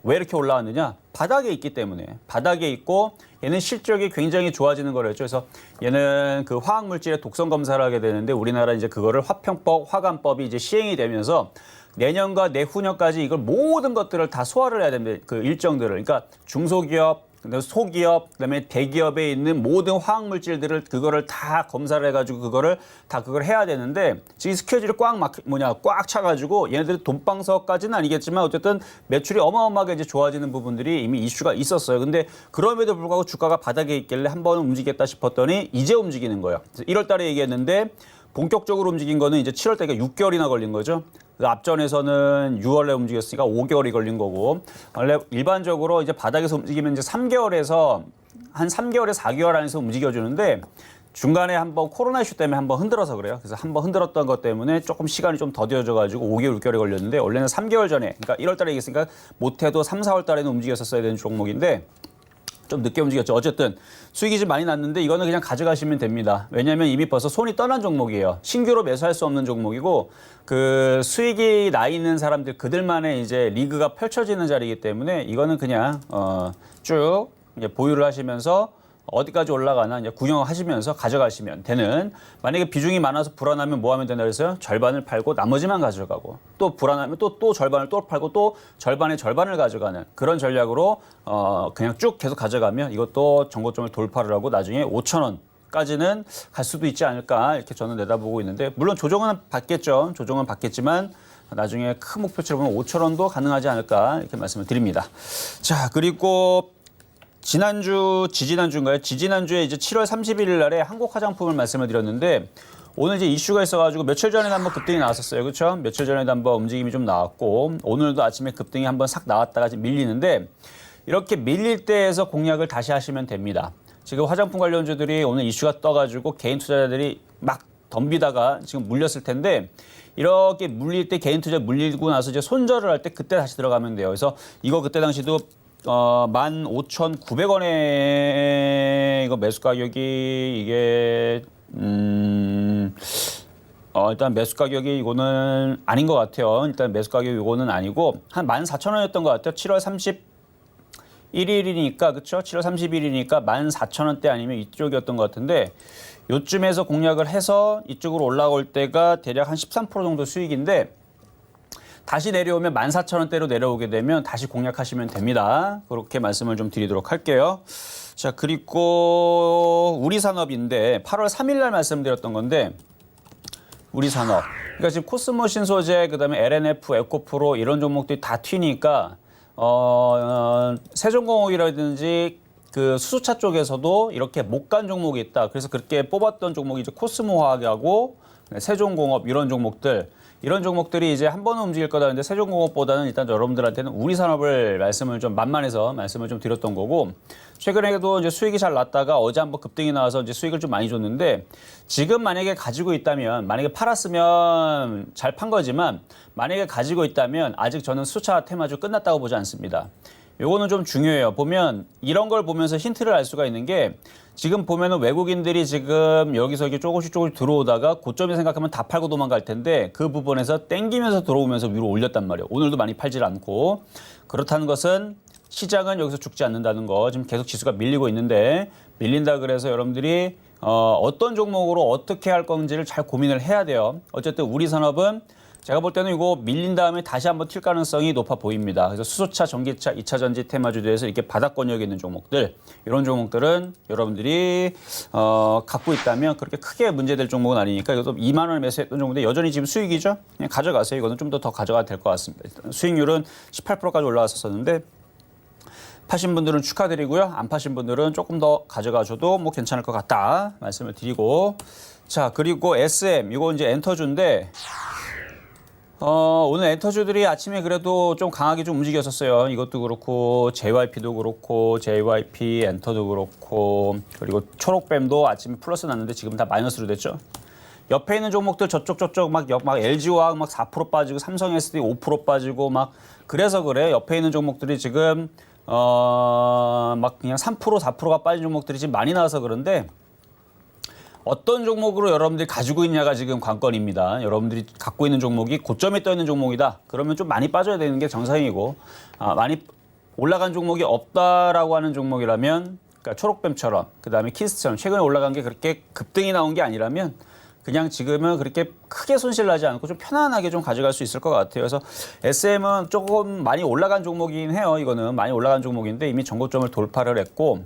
Speaker 3: 왜 이렇게 올라왔느냐? 바닥에 있기 때문에. 바닥에 있고 얘는 실적이 굉장히 좋아지는 거랬죠. 그래서 얘는 그 화학 물질의 독성 검사를 하게 되는데 우리나라 이제 그거를 화평법, 화관법이 이제 시행이 되면서 내년과 내후년까지 이걸 모든 것들을 다 소화를 해야 됩니다. 그 일정들을. 그러니까 중소기업, 소기업, 그다음에 대기업에 있는 모든 화학 물질들을 그거를 다 검사를 해가지고 그걸 해야 되는데 지금 스케줄이 꽉 차가지고 얘네들이 돈방석까지는 아니겠지만 어쨌든 매출이 어마어마하게 이제 좋아지는 부분들이 이미 이슈가 있었어요. 근데 그럼에도 불구하고 주가가 바닥에 있길래 한번 움직이겠다 싶었더니 이제 움직이는 거예요. 1월달에 얘기했는데 본격적으로 움직인 거는 이제 7월달에 6개월이나 걸린 거죠. 그 앞전에서는 6월에 움직였으니까 5개월이 걸린 거고 원래 일반적으로 이제 바닥에서 움직이면 이제 3개월에서 4개월 안에서 움직여주는데 중간에 한번 코로나 이슈 때문에 한번 흔들어서 그래요. 그래서 한번 흔들었던 것 때문에 조금 시간이 좀 더뎌져가지고 5개월, 6개월이 걸렸는데 원래는 3개월 전에 그러니까 1월달에 얘기했으니까 못해도 3, 4월달에는 움직였었어야 되는 종목인데 좀 늦게 움직였죠. 어쨌든 수익이 좀 많이 났는데 이거는 그냥 가져가시면 됩니다. 왜냐하면 이미 벌써 손이 떠난 종목이에요. 신규로 매수할 수 없는 종목이고 그 수익이 나 있는 사람들 그들만의 이제 리그가 펼쳐지는 자리이기 때문에 이거는 그냥 쭉 이제 보유를 하시면서 어디까지 올라가나 이제 구경하시면서 가져가시면 되는, 만약에 비중이 많아서 불안하면 뭐 하면 되나 그래서요? 절반을 팔고 나머지만 가져가고, 또 불안하면 또 절반을 또 팔고 또 절반의 절반을 가져가는 그런 전략으로 그냥 쭉 계속 가져가면 이것도 정고점을 돌파를 하고 나중에 5,000원까지는 갈 수도 있지 않을까, 이렇게 저는 내다보고 있는데, 물론 조정은 받겠죠. 조정은 받겠지만 나중에 큰 목표치를 보면 5,000원도 가능하지 않을까, 이렇게 말씀을 드립니다. 자, 그리고 지지난주에 이제 7월 31일 날에 한국 화장품을 말씀을 드렸는데, 오늘 이제 이슈가 있어가지고 며칠 전에도 한번 급등이 나왔었어요. 그렇죠? 며칠 전에도 한번 움직임이 좀 나왔고, 오늘도 아침에 급등이 한번 싹 나왔다가 지금 밀리는데, 이렇게 밀릴 때에서 공략을 다시 하시면 됩니다. 지금 화장품 관련주들이 오늘 이슈가 떠가지고 개인 투자자들이 막 덤비다가 지금 물렸을 텐데, 이렇게 물릴 때 개인 투자 물리고 나서 이제 손절을 할 때 그때 다시 들어가면 돼요. 그래서 이거 그때 당시도 15,900원에 이거 매수 가격이 이게 일단 매수 가격이 이거는 아닌 것 같아요. 일단 매수 가격이 이거는 아니고 한 14,000원이었던 것 같아요. 7월 31일이니까 그렇죠? 7월 30일이니까 14,000원대 아니면 이쪽이었던 것 같은데, 요쯤에서 공략을 해서 이쪽으로 올라올 때가 대략 한 13% 정도 수익인데, 다시 내려오면 14,000원대로 내려오게 되면 다시 공략하시면 됩니다. 그렇게 말씀을 좀 드리도록 할게요. 자, 그리고 우리산업인데 8월 3일 날 말씀드렸던 건데, 우리산업. 그러니까 지금 코스모 신소재, 그다음에 LNF, 에코프로 이런 종목들이 다 튀니까 세종공업이라든지 그 수소차 쪽에서도 이렇게 못 간 종목이 있다. 그래서 그렇게 뽑았던 종목이 이제 코스모화학하고 세종공업 이런 종목들이 이제 한 번은 움직일 거다. 근데 세종공업보다는 일단 여러분들한테는 우리산업을 말씀을 좀 만만해서 말씀을 좀 드렸던 거고, 최근에도 이제 수익이 잘 났다가 어제 한번 급등이 나와서 이제 수익을 좀 많이 줬는데, 지금 만약에 가지고 있다면, 만약에 팔았으면 잘 판 거지만, 만약에 가지고 있다면 아직 저는 수차 테마주 끝났다고 보지 않습니다. 요거는 좀 중요해요. 보면 이런 걸 보면서 힌트를 알 수가 있는 게, 지금 보면은 외국인들이 지금 여기서 이렇게 조금씩 들어오다가 고점에 생각하면 다 팔고 도망갈 텐데, 그 부분에서 땡기면서 들어오면서 위로 올렸단 말이에요. 오늘도 많이 팔질 않고. 그렇다는 것은 시장은 여기서 죽지 않는다는 거. 지금 계속 지수가 밀리고 있는데, 밀린다 그래서 여러분들이 어떤 종목으로 어떻게 할 건지를 잘 고민을 해야 돼요. 어쨌든 우리 산업은 제가 볼 때는 이거 밀린 다음에 다시 한번 튈 가능성이 높아 보입니다. 그래서 수소차, 전기차, 2차 전지 테마주들에서 이렇게 바닥권역에 있는 종목들, 이런 종목들은 여러분들이 갖고 있다면 그렇게 크게 문제될 종목은 아니니까, 이것도 2만 원에 매수했던 종목인데 여전히 지금 수익이죠. 그냥 가져가세요. 이거는 좀 더 가져가도 될 것 같습니다. 일단 수익률은 18%까지 올라왔었는데, 파신 분들은 축하드리고요. 안 파신 분들은 조금 더 가져가셔도 뭐 괜찮을 것 같다 말씀을 드리고, 자, 그리고 SM, 이거 이제 엔터주인데, 오늘 엔터주들이 아침에 그래도 좀 강하게 좀 움직였었어요. 이것도 그렇고, JYP도 그렇고, JYP 엔터도 그렇고, 그리고 초록뱀도 아침에 플러스 났는데 지금 다 마이너스로 됐죠. 옆에 있는 종목들 저쪽 막 LG화학 막 4% 빠지고, 삼성 SD 5% 빠지고 막, 그래서 그래. 옆에 있는 종목들이 지금 막 그냥 3% 4%가 빠진 종목들이 지금 많이 나와서 그런데, 어떤 종목으로 여러분들이 가지고 있냐가 지금 관건입니다. 여러분들이 갖고 있는 종목이 고점에 떠 있는 종목이다. 그러면 좀 많이 빠져야 되는 게 정상이고, 많이 올라간 종목이 없다라고 하는 종목이라면, 그러니까 초록뱀처럼, 그다음에 키스처럼 최근에 올라간 게 그렇게 급등이 나온 게 아니라면, 그냥 지금은 그렇게 크게 손실 나지 않고 좀 편안하게 좀 가져갈 수 있을 것 같아요. 그래서 SM은 조금 많이 올라간 종목이긴 해요. 이거는 많이 올라간 종목인데 이미 전고점을 돌파를 했고,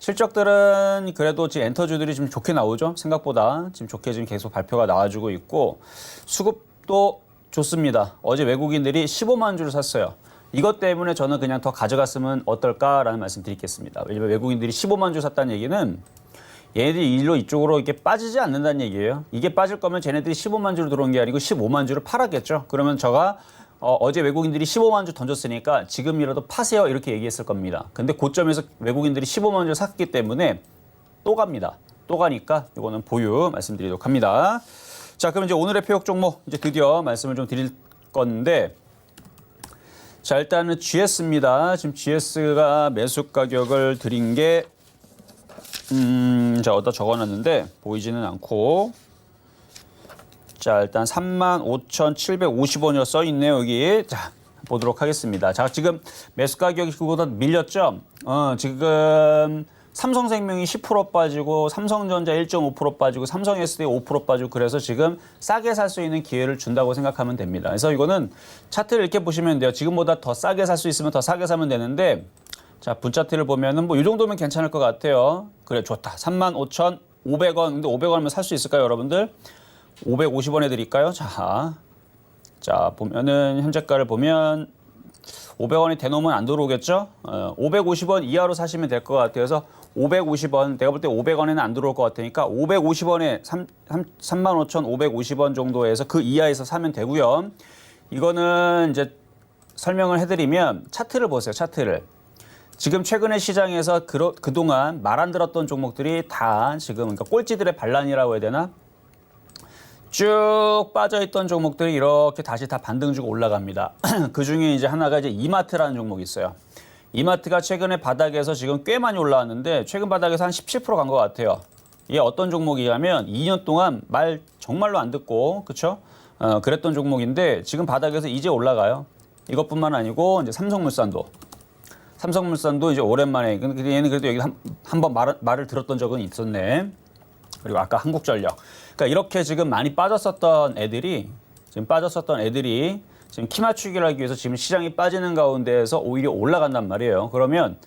Speaker 3: 실적들은 그래도 지금 엔터주들이 좀 좋게 나오죠. 생각보다 지금 좋게 지금 계속 발표가 나와주고 있고, 수급도 좋습니다. 어제 외국인들이 15만 주를 샀어요. 이것 때문에 저는 그냥 더 가져갔으면 어떨까라는 말씀 드리겠습니다. 왜냐면 외국인들이 15만 주 샀다는 얘기는 얘네들이 일로 이쪽으로 이렇게 빠지지 않는다는 얘기예요. 이게 빠질 거면 쟤네들이 15만 주로 들어온 게 아니고 15만 주를 팔았겠죠. 그러면 제가 어제 외국인들이 15만 주 던졌으니까 지금이라도 파세요 이렇게 얘기했을 겁니다. 근데 고점에서 외국인들이 15만 주 샀기 때문에 또 갑니다. 또 가니까 이거는 보유 말씀드리도록 합니다. 자, 그럼 이제 오늘의 표역 종목 이제 드디어 말씀을 좀 드릴 건데, 자, 일단은 GS입니다. 지금 GS가 매수 가격을 드린 게 자, 어디다 적어놨는데 보이지는 않고, 자, 일단 35,750원이라 써 있네요, 여기. 자, 보도록 하겠습니다. 자, 지금 매수 가격이 그보다 밀렸죠? 지금 삼성생명이 10% 빠지고 삼성전자 1.5% 빠지고 삼성SD 5% 빠지고 그래서 지금 싸게 살 수 있는 기회를 준다고 생각하면 됩니다. 그래서 이거는 차트를 이렇게 보시면 돼요. 지금보다 더 싸게 살 수 있으면 더 싸게 사면 되는데 자, 분차트를 보면은 뭐 이 정도면 괜찮을 것 같아요. 그래, 좋다. 35,500원. 근데 500원이면 살 수 있을까요, 여러분들? 550원에 드릴까요? 자, 보면은 현재가를 보면 500원이 대놓으면 안 들어오겠죠? 550원 이하로 사시면 될 것 같아요. 그래서 550원, 내가 볼 때 500원에는 안 들어올 것 같으니까 550원에 35,550원 정도에서 그 이하에서 사면 되고요. 이거는 이제 설명을 해드리면 차트를 보세요, 차트를. 지금 최근에 시장에서 그동안 말 안 들었던 종목들이 다 지금 그러니까 꼴찌들의 반란이라고 해야 되나? 쭉 빠져있던 종목들이 이렇게 다시 다 반등 주고 올라갑니다. 그 중에 이제 하나가 이제 이마트라는 종목이 있어요. 이마트가 최근에 바닥에서 지금 꽤 많이 올라왔는데 최근 바닥에서 한 17% 간 것 같아요. 이게 어떤 종목이냐면 2년 동안 말 정말로 안 듣고 그쵸? 그랬던 종목인데 지금 바닥에서 이제 올라가요. 이것뿐만 아니고 이제 삼성물산도 이제 오랜만에 근데 얘는 그래도 여기 한번 말을 들었던 적은 있었네. 그리고 아까 한국전력. 그러니까 이렇게 지금 많이 빠졌었던 애들이 지금 키 맞추기를 하기 위해서 지금 시장이 빠지는 가운데에서 오히려 올라간단 말이에요. 그러면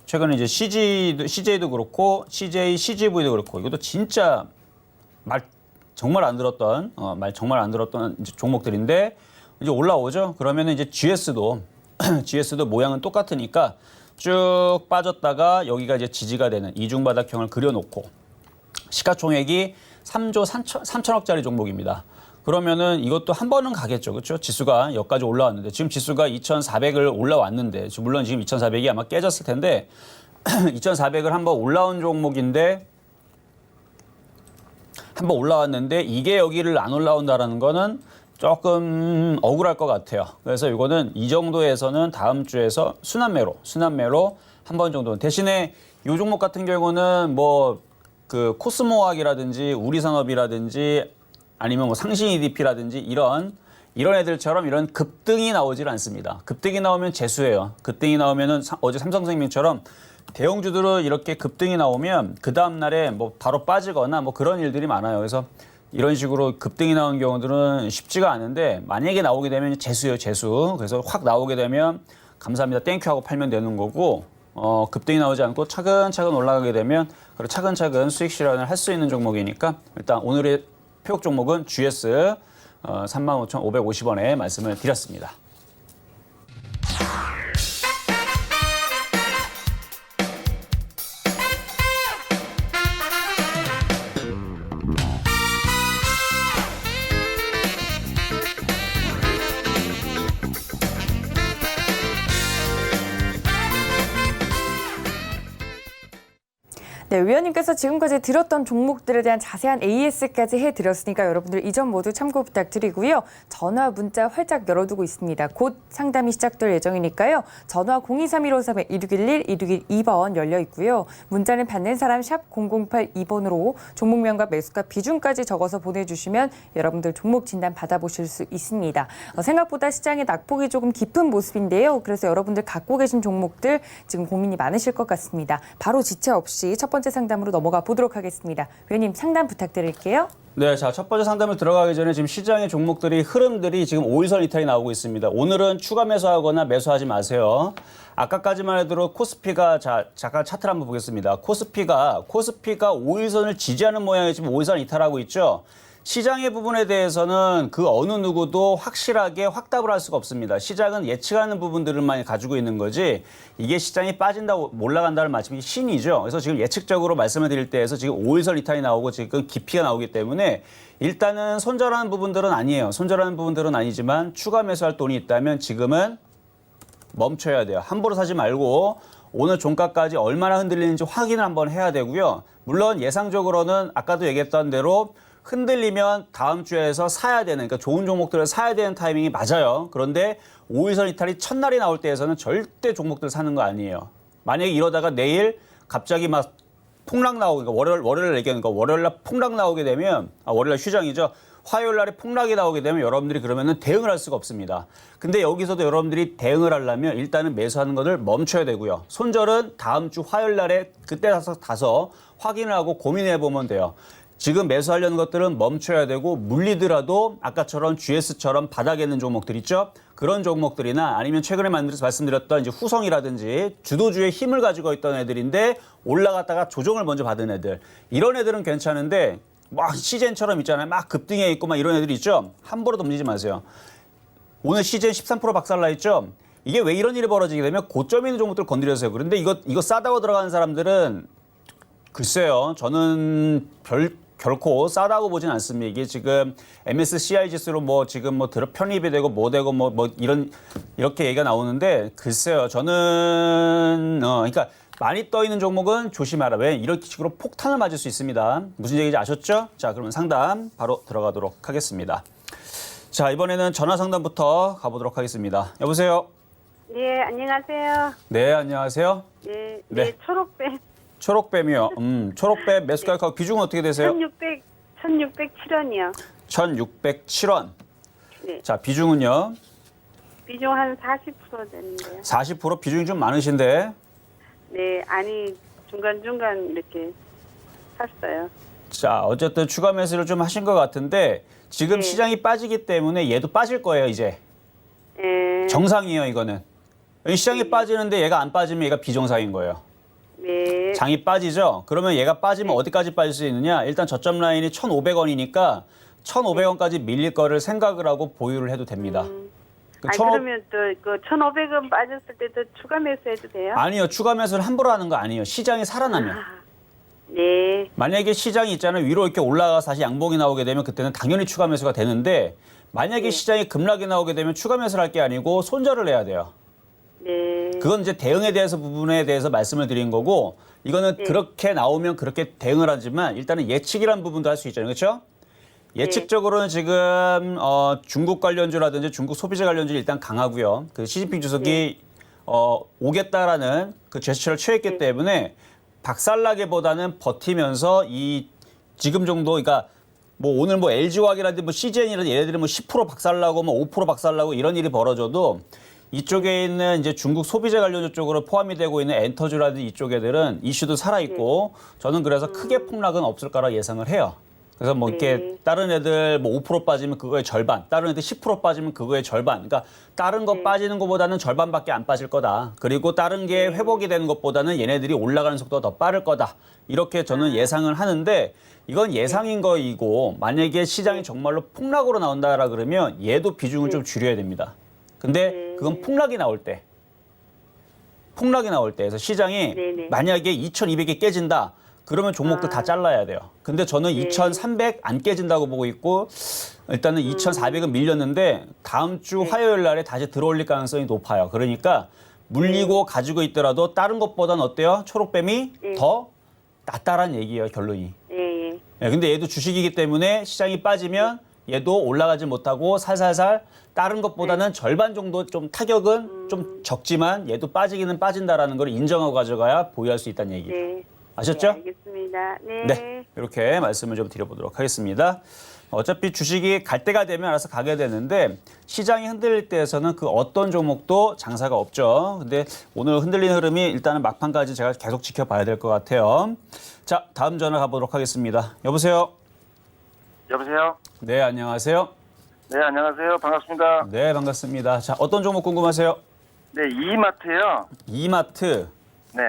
Speaker 3: 최근에 이제 CJ도 그렇고 CGV도 그렇고 이것도 진짜 말 정말 안 들었던 이제 종목들인데 이제 올라오죠. 그러면은 이제 GS도 모양은 똑같으니까 쭉 빠졌다가 여기가 이제 지지가 되는 이중바닥형을 그려놓고 시가총액이 3조 3천억짜리 종목입니다. 그러면은 이것도 한 번은 가겠죠. 그렇죠? 지수가 여기까지 올라왔는데 지금 지수가 2,400을 올라왔는데 물론 지금 2,400이 아마 깨졌을 텐데 2,400을 한번 올라온 종목인데 한번 올라왔는데 이게 여기를 안 올라온다라는 거는 조금 억울할 것 같아요. 그래서 이거는 이 정도에서는 다음 주에서 순환매로 한 번 정도는 대신에 이 종목 같은 경우는 뭐 그 코스모학이라든지 우리산업이라든지 아니면 뭐 상신 EDP라든지 이런 애들처럼 이런 급등이 나오질 않습니다. 급등이 나오면 재수예요. 급등이 나오면은 어제 삼성생명처럼 대형주들은 이렇게 급등이 나오면 그 다음 날에 뭐 바로 빠지거나 뭐 그런 일들이 많아요. 그래서 이런 식으로 급등이 나온 경우들은 쉽지가 않은데 만약에 나오게 되면 재수예요, 재수. 그래서 확 나오게 되면 감사합니다, 땡큐 하고 팔면 되는 거고 급등이 나오지 않고 차근차근 올라가게 되면 그리고 차근차근 수익 실현을 할 수 있는 종목이니까 일단 오늘의 표적 종목은 GS 35,550원에 말씀을 드렸습니다.
Speaker 2: 네, 위원님께서 지금까지 들었던 종목들에 대한 자세한 AS까지 해드렸으니까 여러분들 이 점 모두 참고 부탁드리고요. 전화, 문자 활짝 열어두고 있습니다. 곧 상담이 시작될 예정이니까요. 전화 023-1531-2611, 2612번 열려 있고요. 문자는 받는 사람 샵 0082번으로 종목명과 매수가 비중까지 적어서 보내주시면 여러분들 종목 진단 받아보실 수 있습니다. 생각보다 시장의 낙폭이 조금 깊은 모습인데요. 그래서 여러분들 갖고 계신 종목들 지금 고민이 많으실 것 같습니다. 바로 지체 없이 첫 번째 상담으로 넘어가 보도록 하겠습니다. 위원님 상담 부탁드릴게요.
Speaker 3: 네, 자, 첫 번째 상담을 들어가기 전에 지금 시장의 종목들이 흐름들이 지금 5일선 이탈이 나오고 있습니다. 오늘은 추가 매수하거나 매수하지 마세요. 아까까지만 해도 코스피가 잠깐 차트를 한번 보겠습니다. 코스피가 5일선을 지지하는 모양이 지금 5일선 이탈하고 있죠. 시장의 부분에 대해서는 그 어느 누구도 확실하게 확답을 할 수가 없습니다. 시장은 예측하는 부분들만 가지고 있는 거지 이게 시장이 빠진다고 올라간다는 말씀이 신이죠. 그래서 지금 예측적으로 말씀을 드릴 때에서 지금 5일선 이탈이 나오고 지금 깊이가 나오기 때문에 일단은 손절하는 부분들은 아니에요. 손절하는 부분들은 아니지만 추가 매수할 돈이 있다면 지금은 멈춰야 돼요. 함부로 사지 말고 오늘 종가까지 얼마나 흔들리는지 확인을 한번 해야 되고요. 물론 예상적으로는 아까도 얘기했던 대로 흔들리면 다음 주에서 사야 되는, 그러니까 좋은 종목들을 사야 되는 타이밍이 맞아요. 그런데 5일선 이탈이 첫날이 나올 때에서는 절대 종목들 사는 거 아니에요. 만약에 이러다가 내일 갑자기 막 폭락 나오니까 월요일 얘기하는 거 월요일 날 폭락 나오게 되면 월요일 날 휴장이죠. 화요일 날에 폭락이 나오게 되면 여러분들이 그러면은 대응을 할 수가 없습니다. 근데 여기서도 여러분들이 대응을 하려면 일단은 매수하는 것을 멈춰야 되고요. 손절은 다음 주 화요일 날에 그때 가서 확인을 하고 고민해 보면 돼요. 지금 매수하려는 것들은 멈춰야 되고 물리더라도 아까처럼 GS처럼 바닥에 있는 종목들 있죠? 그런 종목들이나 아니면 최근에 말씀드렸던 이제 후성이라든지 주도주의 힘을 가지고 있던 애들인데 올라갔다가 조정을 먼저 받은 애들. 이런 애들은 괜찮은데 막 시젠처럼 있잖아요. 막 급등해 있고 막 이런 애들 있죠? 함부로 덤지지 마세요. 오늘 시젠 13% 박살나 있죠? 이게 왜 이런 일이 벌어지게 되면 고점 있는 종목들 건드려서요. 그런데 이거 싸다고 들어가는 사람들은 글쎄요. 저는 결코 싸다고 보진 않습니다. 이게 지금 MSCI 지수로 지금 편입이 되고 이렇게 얘기가 나오는데 글쎄요. 저는 그러니까 많이 떠 있는 종목은 조심하라. 왜 이런 식으로 폭탄을 맞을 수 있습니다. 무슨 얘기인지 아셨죠? 자, 그러면 상담 바로 들어가도록 하겠습니다. 자, 이번에는 전화 상담부터 가보도록 하겠습니다. 여보세요.
Speaker 4: 네, 안녕하세요.
Speaker 3: 네, 안녕하세요.
Speaker 4: 네,
Speaker 3: 네.
Speaker 4: 초록뱀
Speaker 3: 초록뱀이요. 초록뱀 매수 가격 비중은 어떻게 되세요?
Speaker 4: 1607원이요.
Speaker 3: 1607원.
Speaker 4: 네.
Speaker 3: 자, 비중은요?
Speaker 4: 비중 한 40% 되는데요.
Speaker 3: 40% 비중이 좀 많으신데.
Speaker 4: 네, 아니 중간중간 이렇게 샀어요.
Speaker 3: 자, 어쨌든 추가 매수를 좀 하신 것 같은데 지금
Speaker 4: 네.
Speaker 3: 시장이 빠지기 때문에 얘도 빠질 거예요, 이제.
Speaker 4: 네.
Speaker 3: 정상이에요, 이거는. 시장이 빠지는데 얘가 안 빠지면 얘가 비정상인 거예요.
Speaker 4: 네.
Speaker 3: 장이 빠지죠? 그러면 얘가 빠지면 어디까지 빠질 수 있느냐? 일단 저점 라인이 1,500원이니까 1,500원까지 밀릴 거를 생각을 하고 보유를 해도 됩니다.
Speaker 4: 그러면 또 그 1,500원 빠졌을 때도 추가 매수해도 돼요?
Speaker 3: 아니요. 추가 매수를 함부로 하는 거 아니에요. 시장이 살아나면.
Speaker 4: 네.
Speaker 3: 만약에 시장이 있잖아요. 위로 이렇게 올라가서 다시 양봉이 나오게 되면 그때는 당연히 추가 매수가 되는데 만약에 시장이 급락이 나오게 되면 추가 매수를 할 게 아니고 손절을 해야 돼요.
Speaker 4: 네.
Speaker 3: 그건 이제 대응에 대해서 부분에 대해서 말씀을 드린 거고 이거는 그렇게 나오면 그렇게 대응을 하지만 일단은 예측이라는 부분도 할 수 있잖아요. 그렇죠? 예측적으로는 지금 중국 관련주라든지 중국 소비자 관련주 일단 강하고요. 그 시진핑 주석이 오겠다라는 그 제스처를 취했기 때문에 박살나기보다는 버티면서 이 지금 정도 그러니까 오늘 LG화학이라든지 CGN이라든지 얘네들이 10% 박살나고 5% 박살나고 이런 일이 벌어져도 이쪽에 있는 이제 중국 소비자 관련주 쪽으로 포함이 되고 있는 엔터주라든지 이쪽 애들은 이슈도 살아있고 저는 그래서 크게 폭락은 없을 거라 예상을 해요. 그래서 이렇게 다른 애들 5% 빠지면 그거의 절반, 다른 애들 10% 빠지면 그거의 절반. 그러니까 다른 거 빠지는 것보다는 절반밖에 안 빠질 거다. 그리고 다른 게 회복이 되는 것보다는 얘네들이 올라가는 속도가 더 빠를 거다. 이렇게 저는 예상을 하는데 이건 예상인 거이고 만약에 시장이 정말로 폭락으로 나온다라 그러면 얘도 비중을 좀 줄여야 됩니다. 근데 그건 폭락이 나올 때. 그래서 시장이 만약에 2,200이 깨진다. 그러면 종목들 다 잘라야 돼요. 근데 저는 2,300 안 깨진다고 보고 있고 일단은 2,400은 밀렸는데 다음 주 화요일 날에 다시 들어올릴 가능성이 높아요. 그러니까 물리고 가지고 있더라도 다른 것보다는 어때요? 초록뱀이 더 낫다란 얘기예요, 결론이. 네, 근데 얘도 주식이기 때문에 시장이 빠지면 얘도 올라가지 못하고 살살살 다른 것보다는 절반 정도 좀 타격은 좀 적지만 얘도 빠지기는 빠진다라는 걸 인정하고 가져가야 보유할 수 있다는 얘기예요. 아셨죠?
Speaker 4: 네, 알겠습니다.
Speaker 3: 네, 이렇게 말씀을 좀 드려보도록 하겠습니다. 어차피 주식이 갈 때가 되면 알아서 가게 되는데 시장이 흔들릴 때에서는 그 어떤 종목도 장사가 없죠. 근데 오늘 흔들리는 흐름이 일단은 막판까지 제가 계속 지켜봐야 될 것 같아요. 자, 다음 전화 가보도록 하겠습니다. 여보세요?
Speaker 5: 여보세요?
Speaker 3: 네, 안녕하세요.
Speaker 5: 네, 안녕하세요. 반갑습니다.
Speaker 3: 네, 반갑습니다. 자, 어떤 종목 궁금하세요?
Speaker 5: 네, 이마트요.
Speaker 3: 이마트.
Speaker 5: 네.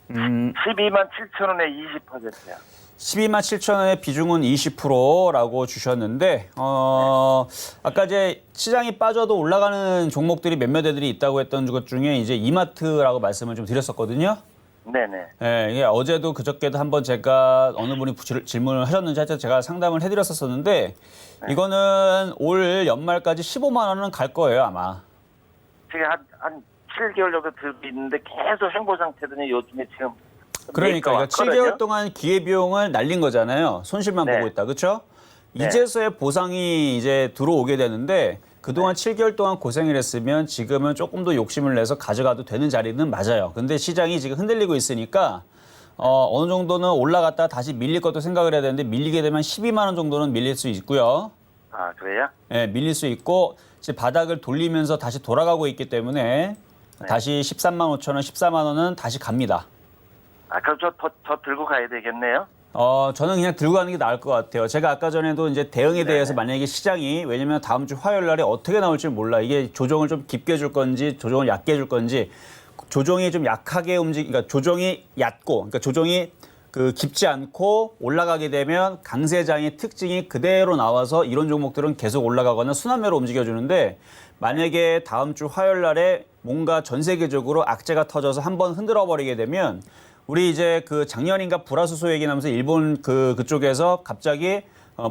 Speaker 5: 12만 7천 원에 20%요.
Speaker 3: 12만 7천 원의 비중은 20%라고 주셨는데 아까 이제 시장이 빠져도 올라가는 종목들이 몇몇 애들이 있다고 했던 것 중에 이제 이마트라고 말씀을 좀 드렸었거든요.
Speaker 5: 네네.
Speaker 3: 네, 이게 어제도 그저께도 한번 제가 어느 분이 질문을 하셨는지 하여튼 제가 상담을 해드렸었는데 이거는 올 연말까지 15만 원은 갈 거예요 아마.
Speaker 5: 제가 한 7개월 정도 들고 있는데 계속 횡보 상태더니 요즘에 지금
Speaker 3: 그러니까 7개월 동안 기회비용을 날린 거잖아요. 손실만
Speaker 5: 네.
Speaker 3: 보고 있다. 그렇죠?
Speaker 5: 네.
Speaker 3: 이제서야 보상이 이제 들어오게 되는데 그동안 7개월 동안 고생을 했으면 지금은 조금 더 욕심을 내서 가져가도 되는 자리는 맞아요. 근데 시장이 지금 흔들리고 있으니까 어느 정도는 올라갔다가 다시 밀릴 것도 생각을 해야 되는데 밀리게 되면 12만 원 정도는 밀릴 수 있고요.
Speaker 5: 아, 그래요?
Speaker 3: 예, 밀릴 수 있고 이제 바닥을 돌리면서 다시 돌아가고 있기 때문에 다시 13만 5천 원, 14만 원은 다시 갑니다.
Speaker 5: 아, 그럼 더 들고 가야 되겠네요?
Speaker 3: 저는 그냥 들고 가는 게 나을 것 같아요. 제가 아까 전에도 이제 대응에 대해서 만약에 시장이 왜냐면 다음 주 화요일 날에 어떻게 나올지 몰라. 이게 조정을 좀 깊게 줄 건지 조정을 얕게 줄 건지 조정이 좀 약하게 그러니까 조정이 얕고 그러니까 조정이 깊지 않고 올라가게 되면 강세장의 특징이 그대로 나와서 이런 종목들은 계속 올라가거나 순환매로 움직여주는데 만약에 다음 주 화요일 날에 뭔가 전 세계적으로 악재가 터져서 한번 흔들어 버리게 되면 우리 이제 작년인가 불화수소 얘기 나면서 일본 그쪽에서 갑자기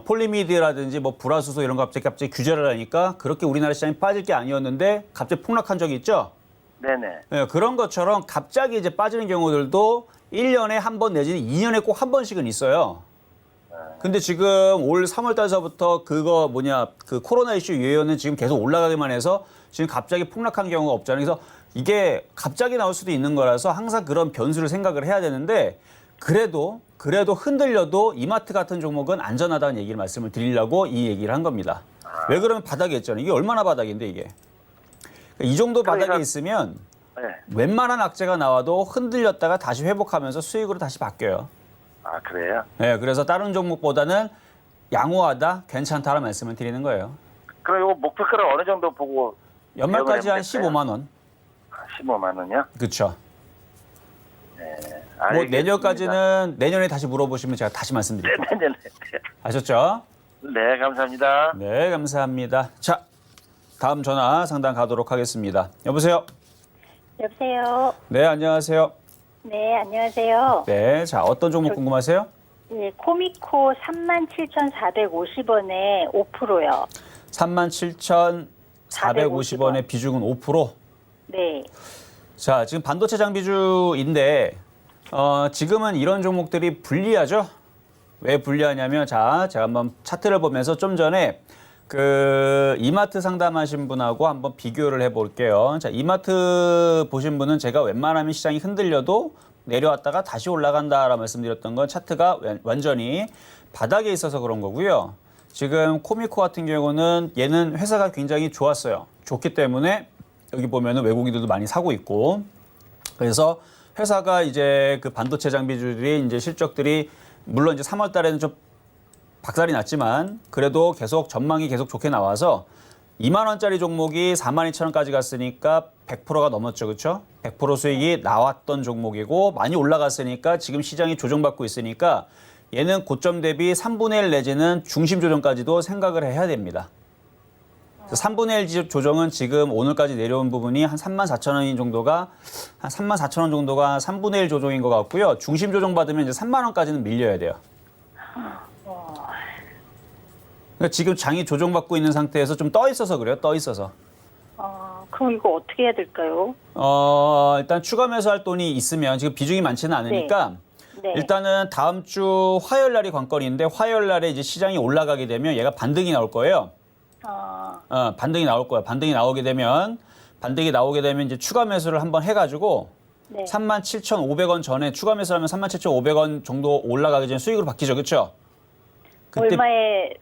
Speaker 3: 폴리미드라든지 뭐 불화수소 이런 거 갑자기 규제를 하니까 그렇게 우리나라 시장이 빠질 게 아니었는데 갑자기 폭락한 적이 있죠.
Speaker 5: 네네.
Speaker 3: 네, 그런 것처럼 갑자기 이제 빠지는 경우들도 1년에 한 번 내지는 2년에 꼭 한 번씩은 있어요. 근데 지금 올 3월 달서부터 코로나 이슈 이후에는 지금 계속 올라가기만 해서 지금 갑자기 폭락한 경우가 없잖아요. 그래서 이게 갑자기 나올 수도 있는 거라서 항상 그런 변수를 생각을 해야 되는데 그래도 흔들려도 이마트 같은 종목은 안전하다는 얘기를 말씀을 드리려고 이 얘기를 한 겁니다. 왜 그러면 바닥에 있잖아요. 이게 얼마나 바닥인데 이게. 이 정도 바닥에 있으면
Speaker 5: 네.
Speaker 3: 웬만한 악재가 나와도 흔들렸다가 다시 회복하면서 수익으로 다시 바뀌어요.
Speaker 5: 아, 그래요?
Speaker 3: 네, 그래서 다른 종목보다는 양호하다, 괜찮다라는 말씀을 드리는 거예요.
Speaker 5: 그럼 이거 목표가를 어느 정도 보고
Speaker 3: 연말까지 한
Speaker 5: 기억을
Speaker 3: 15만 원.
Speaker 5: 15만 원이요?
Speaker 3: 그렇죠. 뭐
Speaker 5: 알겠습니다.
Speaker 3: 내년까지는 내년에 다시 물어보시면 제가 다시 말씀드릴게요.
Speaker 5: 네네네.
Speaker 3: 아셨죠?
Speaker 5: 네, 감사합니다.
Speaker 3: 네, 감사합니다. 자, 다음 전화 상담 가도록 하겠습니다. 여보세요?
Speaker 6: 여보세요.
Speaker 3: 네, 안녕하세요.
Speaker 6: 네, 안녕하세요.
Speaker 3: 네, 자, 어떤 종목 궁금하세요?
Speaker 6: 네, 코미코 37,450원에 5%요.
Speaker 3: 37,450원의 비중은 5%.
Speaker 6: 네.
Speaker 3: 자, 지금 반도체 장비주인데 지금은 이런 종목들이 불리하죠? 왜 불리하냐면 제가 한번 차트를 보면서 좀 전에 이마트 상담하신 분하고 한번 비교를 해볼게요. 자, 이마트 보신 분은 제가 웬만하면 시장이 흔들려도 내려왔다가 다시 올라간다라고 말씀드렸던 건 차트가 완전히 바닥에 있어서 그런 거고요. 지금 코미코 같은 경우는 얘는 회사가 굉장히 좋았어요. 좋기 때문에 여기 보면은 외국인들도 많이 사고 있고 그래서 회사가 이제 반도체 장비주들이 이제 실적들이 물론 이제 3월 달에는 좀 박살이 났지만 그래도 계속 전망이 계속 좋게 나와서 2만 원짜리 종목이 42,000원까지 갔으니까 100%가 넘었죠. 그렇죠? 100% 수익이 나왔던 종목이고 많이 올라갔으니까 지금 시장이 조정받고 있으니까 얘는 고점 대비 3분의 1 내지는 중심 조정까지도 생각을 해야 됩니다. 3분의 1 조정은 지금 오늘까지 내려온 부분이 한 34,000원 정도가 한 34,000원 정도가 3분의 1 조정인 것 같고요. 중심 조정 받으면 이제 3만 원까지는 밀려야 돼요. 그러니까 지금 장이 조정받고 있는 상태에서 좀 떠 있어서 그래요. 떠 있어서.
Speaker 6: 그럼 이거 어떻게 해야 될까요?
Speaker 3: 일단 추가 매수할 돈이 있으면 지금 비중이 많지는 않으니까
Speaker 6: 네.
Speaker 3: 일단은 다음 주 화요일 날이 관건인데 화요일 날에 이제 시장이 올라가게 되면 얘가 반등이 나올 거예요. 반등이 나올 거야. 반등이 나오게 되면 이제 추가 매수를 한번 해가지고
Speaker 6: 네.
Speaker 3: 37,500원 전에 추가 매수하면 37,500원 정도 올라가기 전에 수익으로 바뀌죠, 그렇죠? 그때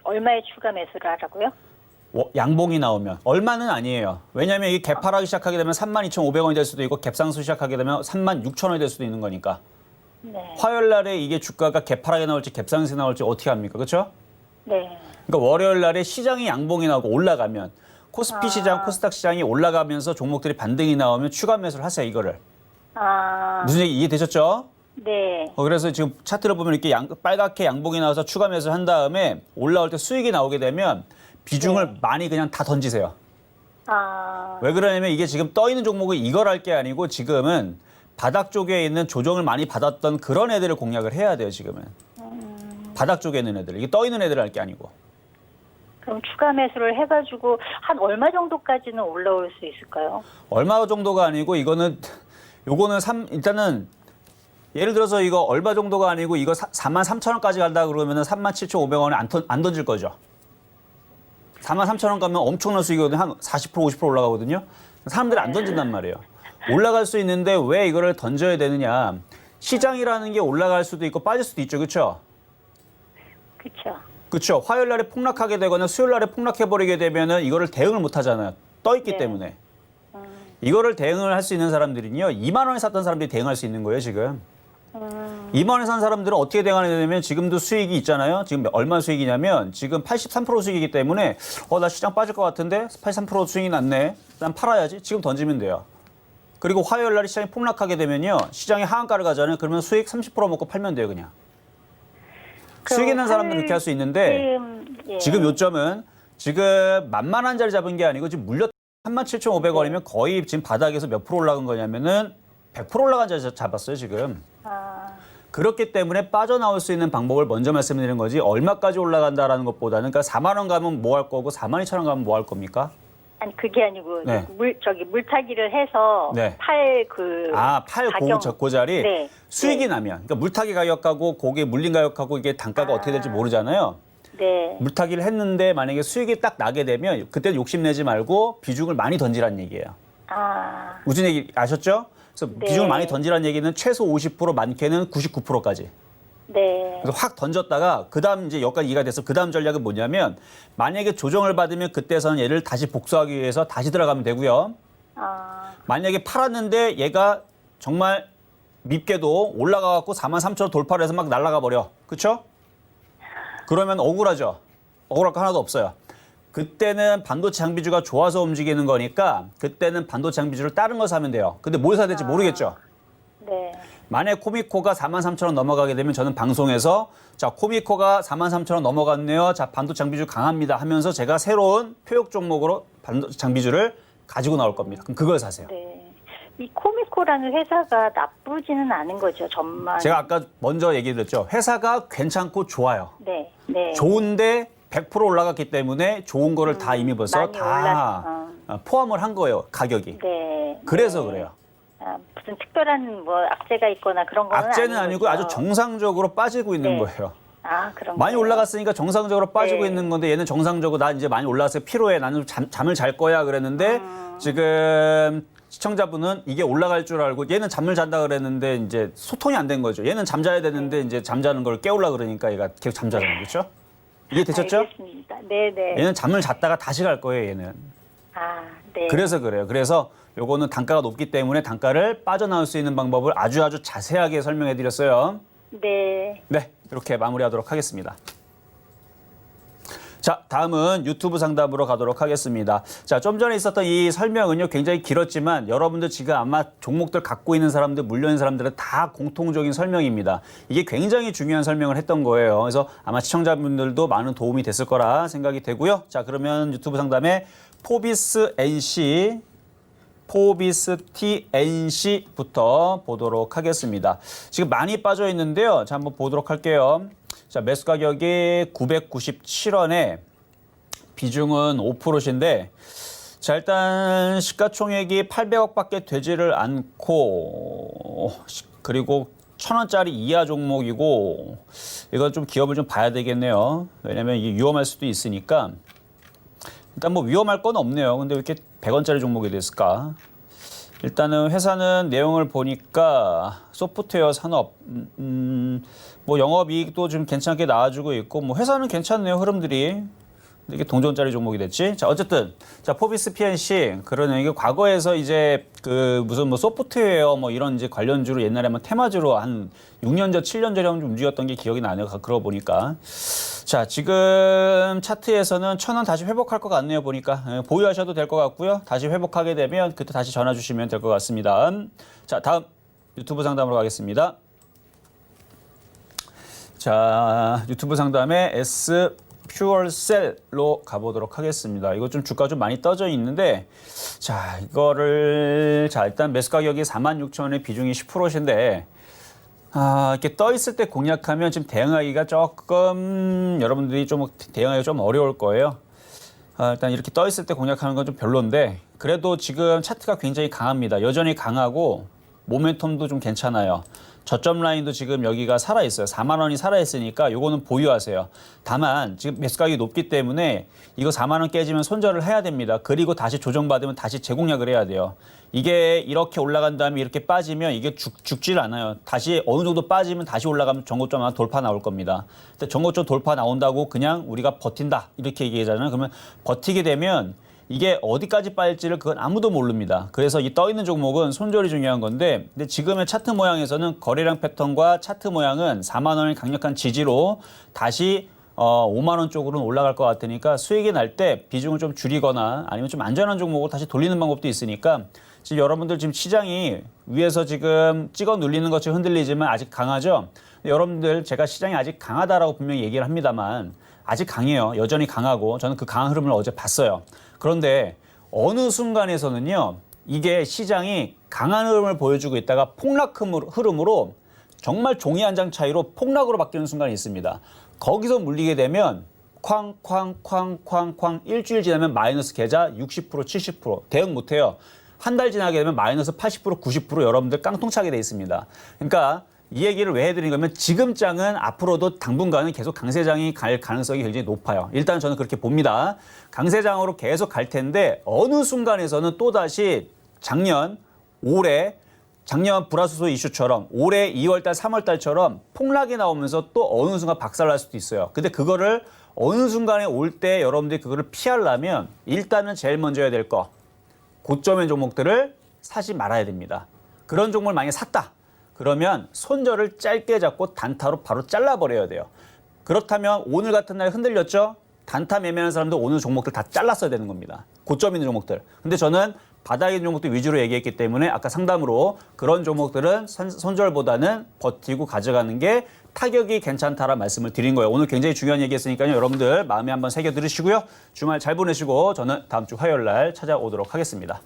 Speaker 6: 얼마에 추가 매수를 하라고요?
Speaker 3: 양봉이 나오면 얼마는 아니에요. 왜냐하면 이게 개파하기 시작하게 되면 32,500원이 될 수도 있고 갭상승 시작하게 되면 36,000원이 될 수도 있는 거니까.
Speaker 6: 네.
Speaker 3: 화요일 날에 이게 주가가 개파하게 나올지 갭상승 나올지 어떻게 합니까, 그렇죠?
Speaker 6: 네.
Speaker 3: 그러니까 월요일 날에 시장이 양봉이 나오고 올라가면 코스피 시장, 코스닥 시장이 올라가면서 종목들이 반등이 나오면 추가 매수를 하세요, 이거를. 무슨 얘기 이해되셨죠?
Speaker 6: 네.
Speaker 3: 그래서 지금 차트를 보면 이렇게 빨갛게 양봉이 나와서 추가 매수를 한 다음에 올라올 때 수익이 나오게 되면 비중을 많이 그냥 다 던지세요. 왜 그러냐면 이게 지금 떠 있는 종목은 이걸 할 게 아니고 지금은 바닥 쪽에 있는 조정을 많이 받았던 그런 애들을 공략을 해야 돼요, 지금은. 바닥 쪽에 있는 애들. 이게 떠 있는 애들을 할 게 아니고.
Speaker 6: 그럼 추가 매수를 해가지고 한 얼마 정도까지는 올라올 수 있을까요?
Speaker 3: 얼마 정도가 아니고 요거는 일단은 예를 들어서 이거 얼마 정도가 아니고 이거 43,000원까지 간다 그러면은 37,500원에 안 던질 거죠. 43,000원 가면 엄청난 수익이거든요. 한 40% 50% 올라가거든요. 사람들이 안 던진단 말이에요. 올라갈 수 있는데 왜 이거를 던져야 되느냐. 시장이라는 게 올라갈 수도 있고 빠질 수도 있죠. 그렇죠?
Speaker 6: 그렇죠.
Speaker 3: 그렇죠. 화요일 날에 폭락하게 되거나 수요일 날에 폭락해버리게 되면은 이거를 대응을 못 하잖아요. 떠 있기
Speaker 6: 네.
Speaker 3: 때문에. 이거를 대응을 할 수 있는 사람들은요. 2만 원에 샀던 사람들이 대응할 수 있는 거예요, 지금. 2만 원에 산 사람들은 어떻게 대응하냐면 지금도 수익이 있잖아요. 지금 얼마 수익이냐면 지금 83% 수익이기 때문에 나 시장 빠질 것 같은데 83% 수익이 났네. 난 팔아야지. 지금 던지면 돼요. 그리고 화요일 날에 시장이 폭락하게 되면요. 시장이 하한가를 가잖아요. 그러면 수익 30% 먹고 팔면 돼요, 그냥. 수익 있는 사람들은 그렇게 할 수 있는데
Speaker 6: 예.
Speaker 3: 지금 요점은 지금 만만한 자리 잡은 게 아니고 지금 물렸 37,500원이면 거의 지금 바닥에서 몇 프로 올라간 거냐면은 100% 올라간 자리 잡았어요, 지금. 그렇기 때문에 빠져나올 수 있는 방법을 먼저 말씀드리는 거지 얼마까지 올라간다라는 것보다는 그러니까 4만 원 가면 뭐 할 거고 42,000원 가면 뭐 할 겁니까?
Speaker 6: 아니 그게 아니고
Speaker 3: 네.
Speaker 6: 물타기를 해서
Speaker 3: 네.
Speaker 6: 팔
Speaker 3: 그 자리
Speaker 6: 네.
Speaker 3: 수익이
Speaker 6: 네.
Speaker 3: 나면 그러니까 물타기 가격하고 고기 물린 가격하고 이게 단가가 어떻게 될지 모르잖아요.
Speaker 6: 네.
Speaker 3: 물타기를 했는데 만약에 수익이 딱 나게 되면 그때 욕심내지 말고 비중을 많이 던지라는 얘기예요. 무슨 얘기 아셨죠? 그래서
Speaker 6: 네.
Speaker 3: 비중을 많이 던지라는 얘기는 최소 50% 많게는 99%까지.
Speaker 6: 네.
Speaker 3: 그래서 확 던졌다가 그다음 이제 여기까지 이해가 돼서 그다음 전략은 뭐냐면 만약에 조정을 받으면 그때서는 얘를 다시 복수하기 위해서 다시 들어가면 되고요. 만약에 팔았는데 얘가 정말 밉게도 올라가 갖고 43,000원 돌파를 해서 막 날아가 버려. 그렇죠? 그러면 억울하죠. 억울할 거 하나도 없어요. 그때는 반도체 장비주가 좋아서 움직이는 거니까 그때는 반도체 장비주를 다른 거 사면 돼요. 근데 뭘 사야 될지 모르겠죠.
Speaker 6: 네.
Speaker 3: 만약 코미코가 43,000원 넘어가게 되면 저는 방송에서 자 코미코가 43,000원 넘어갔네요. 자 반도체 장비주 강합니다 하면서 제가 새로운 표역 종목으로 반도체 장비주를 가지고 나올 겁니다. 그럼 그걸 사세요.
Speaker 6: 네. 이 코미코라는 회사가 나쁘지는 않은 거죠, 전만.
Speaker 3: 제가 아까 먼저 얘기 드렸죠. 회사가 괜찮고 좋아요.
Speaker 6: 네. 네.
Speaker 3: 좋은데 100% 올라갔기 때문에 좋은 거를 다 이미 벌써
Speaker 6: 많이
Speaker 3: 다 포함을 한 거예요. 가격이.
Speaker 6: 네.
Speaker 3: 그래서
Speaker 6: 네.
Speaker 3: 그래요.
Speaker 6: 무슨 특별한 뭐 악재가 있거나 그런 거는
Speaker 3: 악재는
Speaker 6: 아닌
Speaker 3: 아니고
Speaker 6: 거죠.
Speaker 3: 아주 정상적으로 빠지고 있는
Speaker 6: 네.
Speaker 3: 거예요.
Speaker 6: 그런
Speaker 3: 많이
Speaker 6: 거예요.
Speaker 3: 올라갔으니까 정상적으로 빠지고
Speaker 6: 네.
Speaker 3: 있는 건데 얘는 정상적으로 나 이제 많이 올라가서 피로해. 나는 잠을 잘 거야 그랬는데 지금 시청자분은 이게 올라갈 줄 알고 얘는 잠을 잔다 그랬는데 이제 소통이 안 된 거죠. 얘는 잠자야 되는데 이제 잠자는 걸 깨우려 그러니까 얘가 계속 잠자는 거죠. 이해 되셨죠?
Speaker 6: 알겠습니다. 네네.
Speaker 3: 얘는 잠을 잤다가 다시 갈 거예요, 얘는.
Speaker 6: 네.
Speaker 3: 그래서 그래요. 그래서 요거는 단가가 높기 때문에 단가를 빠져나올 수 있는 방법을 아주 자세하게 설명해 드렸어요.
Speaker 6: 네.
Speaker 3: 네, 이렇게 마무리하도록 하겠습니다. 자, 다음은 유튜브 상담으로 가도록 하겠습니다. 자, 좀 전에 있었던 이 설명은요, 굉장히 길었지만 여러분들 지금 아마 종목들 갖고 있는 사람들, 물려있는 사람들은 다 공통적인 설명입니다. 이게 굉장히 중요한 설명을 했던 거예요. 그래서 아마 시청자분들도 많은 도움이 됐을 거라 생각이 되고요. 자, 그러면 유튜브 상담에 포비스 NC, 포비스 TNC부터 보도록 하겠습니다. 지금 많이 빠져 있는데요. 자, 한번 보도록 할게요. 자, 매수 가격이 997원에 비중은 5%인데 자, 일단 시가총액이 800억밖에 되지를 않고 그리고 1,000원짜리 이하 종목이고 이건 좀 기업을 좀 봐야 되겠네요. 왜냐면 이게 위험할 수도 있으니까 일단 뭐 위험할 건 없네요. 근데 왜 이렇게 100원짜리 종목이 됐을까? 일단은 회사는 내용을 보니까 소프트웨어 산업, 뭐 영업이익도 좀 괜찮게 나와주고 있고, 뭐 회사는 괜찮네요, 흐름들이. 근데 이게 동전짜리 종목이 됐지? 자, 어쨌든, 자, 포비스 PNC, 그러네. 이게 과거에서 이제 그 무슨 뭐 소프트웨어 뭐 이런 이제 관련주로 옛날에 뭐 테마주로 한 6년 전, 7년 전에 좀 움직였던 게 기억이 나네요. 그러고 보니까. 자, 지금 차트에서는 1,000원 다시 회복할 것 같네요. 보니까. 보유하셔도 될 것 같고요. 다시 회복하게 되면 그때 다시 전화 주시면 될 것 같습니다. 자, 다음 유튜브 상담으로 가겠습니다. 자, 유튜브 상담에 S 퓨얼셀로 가보도록 하겠습니다. 이거 좀 주가 좀 많이 떠져 있는데 자, 이거를 자, 일단 매수 가격이 46,000원에 비중이 10%인데 이렇게 떠 있을 때 공략하면 지금 대응하기가 조금 여러분들이 좀 대응하기가 좀 어려울 거예요. 일단 이렇게 떠 있을 때 공략하는 건 좀 별론데 그래도 지금 차트가 굉장히 강합니다. 여전히 강하고 모멘텀도 좀 괜찮아요. 저점 라인도 지금 여기가 살아있어요. 4만 원이 살아있으니까 요거는 보유하세요. 다만 지금 매수 가격이 높기 때문에 이거 4만 원 깨지면 손절을 해야 됩니다. 그리고 다시 조정받으면 다시 재공략을 해야 돼요. 이게 이렇게 올라간 다음에 이렇게 빠지면 이게 죽질 않아요. 다시 어느 정도 빠지면 다시 올라가면 전고점 하나 돌파 나올 겁니다. 근데 전고점 돌파 나온다고 그냥 우리가 버틴다 이렇게 얘기하잖아요. 그러면 버티게 되면 이게 어디까지 빠질지를 그건 아무도 모릅니다. 그래서 이 떠 있는 종목은 손절이 중요한 건데, 근데 지금의 차트 모양에서는 거래량 패턴과 차트 모양은 4만 원의 강력한 지지로 다시 5만 원 쪽으로는 올라갈 것 같으니까 수익이 날 때 비중을 좀 줄이거나 아니면 좀 안전한 종목으로 다시 돌리는 방법도 있으니까 지금 여러분들 지금 시장이 위에서 지금 찍어 눌리는 것처럼 흔들리지만 아직 강하죠. 여러분들 제가 시장이 아직 강하다라고 분명히 얘기를 합니다만 아직 강해요. 여전히 강하고 저는 그 강한 흐름을 어제 봤어요. 그런데 어느 순간에서는요, 이게 시장이 강한 흐름을 보여주고 있다가 폭락 흐름으로 정말 종이 한 장 차이로 폭락으로 바뀌는 순간이 있습니다. 거기서 물리게 되면 쾅쾅쾅쾅쾅 일주일 지나면 마이너스 계좌 60% 70% 대응 못해요. 한 달 지나게 되면 마이너스 80% 90% 여러분들 깡통차게 돼 있습니다. 그러니까 이 얘기를 왜 해드린 거면 지금 장은 앞으로도 당분간은 계속 강세장이 갈 가능성이 굉장히 높아요. 일단 저는 그렇게 봅니다. 강세장으로 계속 갈 텐데 어느 순간에서는 또다시 작년 불화수소 이슈처럼 올해 2월달 3월달처럼 폭락이 나오면서 또 어느 순간 박살날 수도 있어요. 근데 그거를 어느 순간에 올 때 여러분들이 그거를 피하려면 일단은 제일 먼저 해야 될 거, 고점의 종목들을 사지 말아야 됩니다. 그런 종목을 만약에 샀다. 그러면 손절을 짧게 잡고 단타로 바로 잘라버려야 돼요. 그렇다면 오늘 같은 날 흔들렸죠? 단타 매매하는 사람도 오늘 종목들 다 잘랐어야 되는 겁니다. 고점 있는 종목들. 근데 저는 바닥에 있는 종목들 위주로 얘기했기 때문에 아까 상담으로 그런 종목들은 손절보다는 버티고 가져가는 게 타격이 괜찮다라는 말씀을 드린 거예요. 오늘 굉장히 중요한 얘기했으니까요. 여러분들 마음에 한번 새겨 들으시고요. 주말 잘 보내시고 저는 다음 주 화요일 날 찾아오도록 하겠습니다.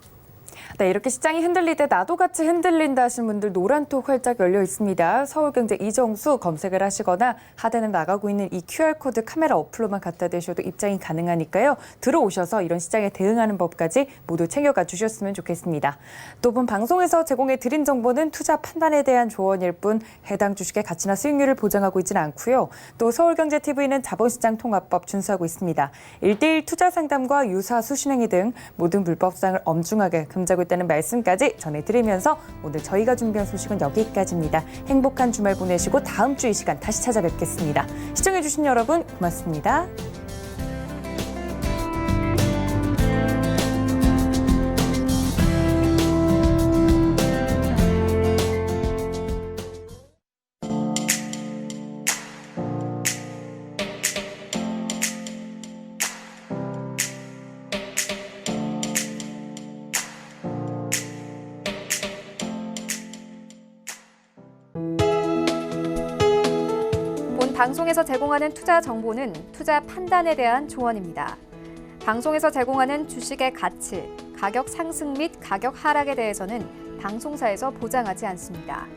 Speaker 2: 네, 이렇게 시장이 흔들릴 때 나도 같이 흔들린다 하신 분들 노란톡 활짝 열려 있습니다. 서울경제 이정수 검색을 하시거나 하단에 나가고 있는 이 QR코드 카메라 어플로만 갖다 대셔도 입장이 가능하니까요. 들어오셔서 이런 시장에 대응하는 법까지 모두 챙겨가 주셨으면 좋겠습니다. 또 본 방송에서 제공해 드린 정보는 투자 판단에 대한 조언일 뿐 해당 주식의 가치나 수익률을 보장하고 있지는 않고요. 또 서울경제TV는 자본시장 통합법 준수하고 있습니다. 1:1 투자 상담과 유사 수신행위 등 모든 불법사항을 엄중하게 금지하고 있다는 말씀까지 전해드리면서 오늘 저희가 준비한 소식은 여기까지입니다. 행복한 주말 보내시고 다음 주 이 시간 다시 찾아뵙겠습니다. 시청해주신 여러분 고맙습니다.
Speaker 1: 방송에서 제공하는 투자 정보는 투자 판단에 대한 조언입니다. 방송에서 제공하는 주식의 가치, 가격 상승 및 가격 하락에 대해서는 방송사에서 보장하지 않습니다.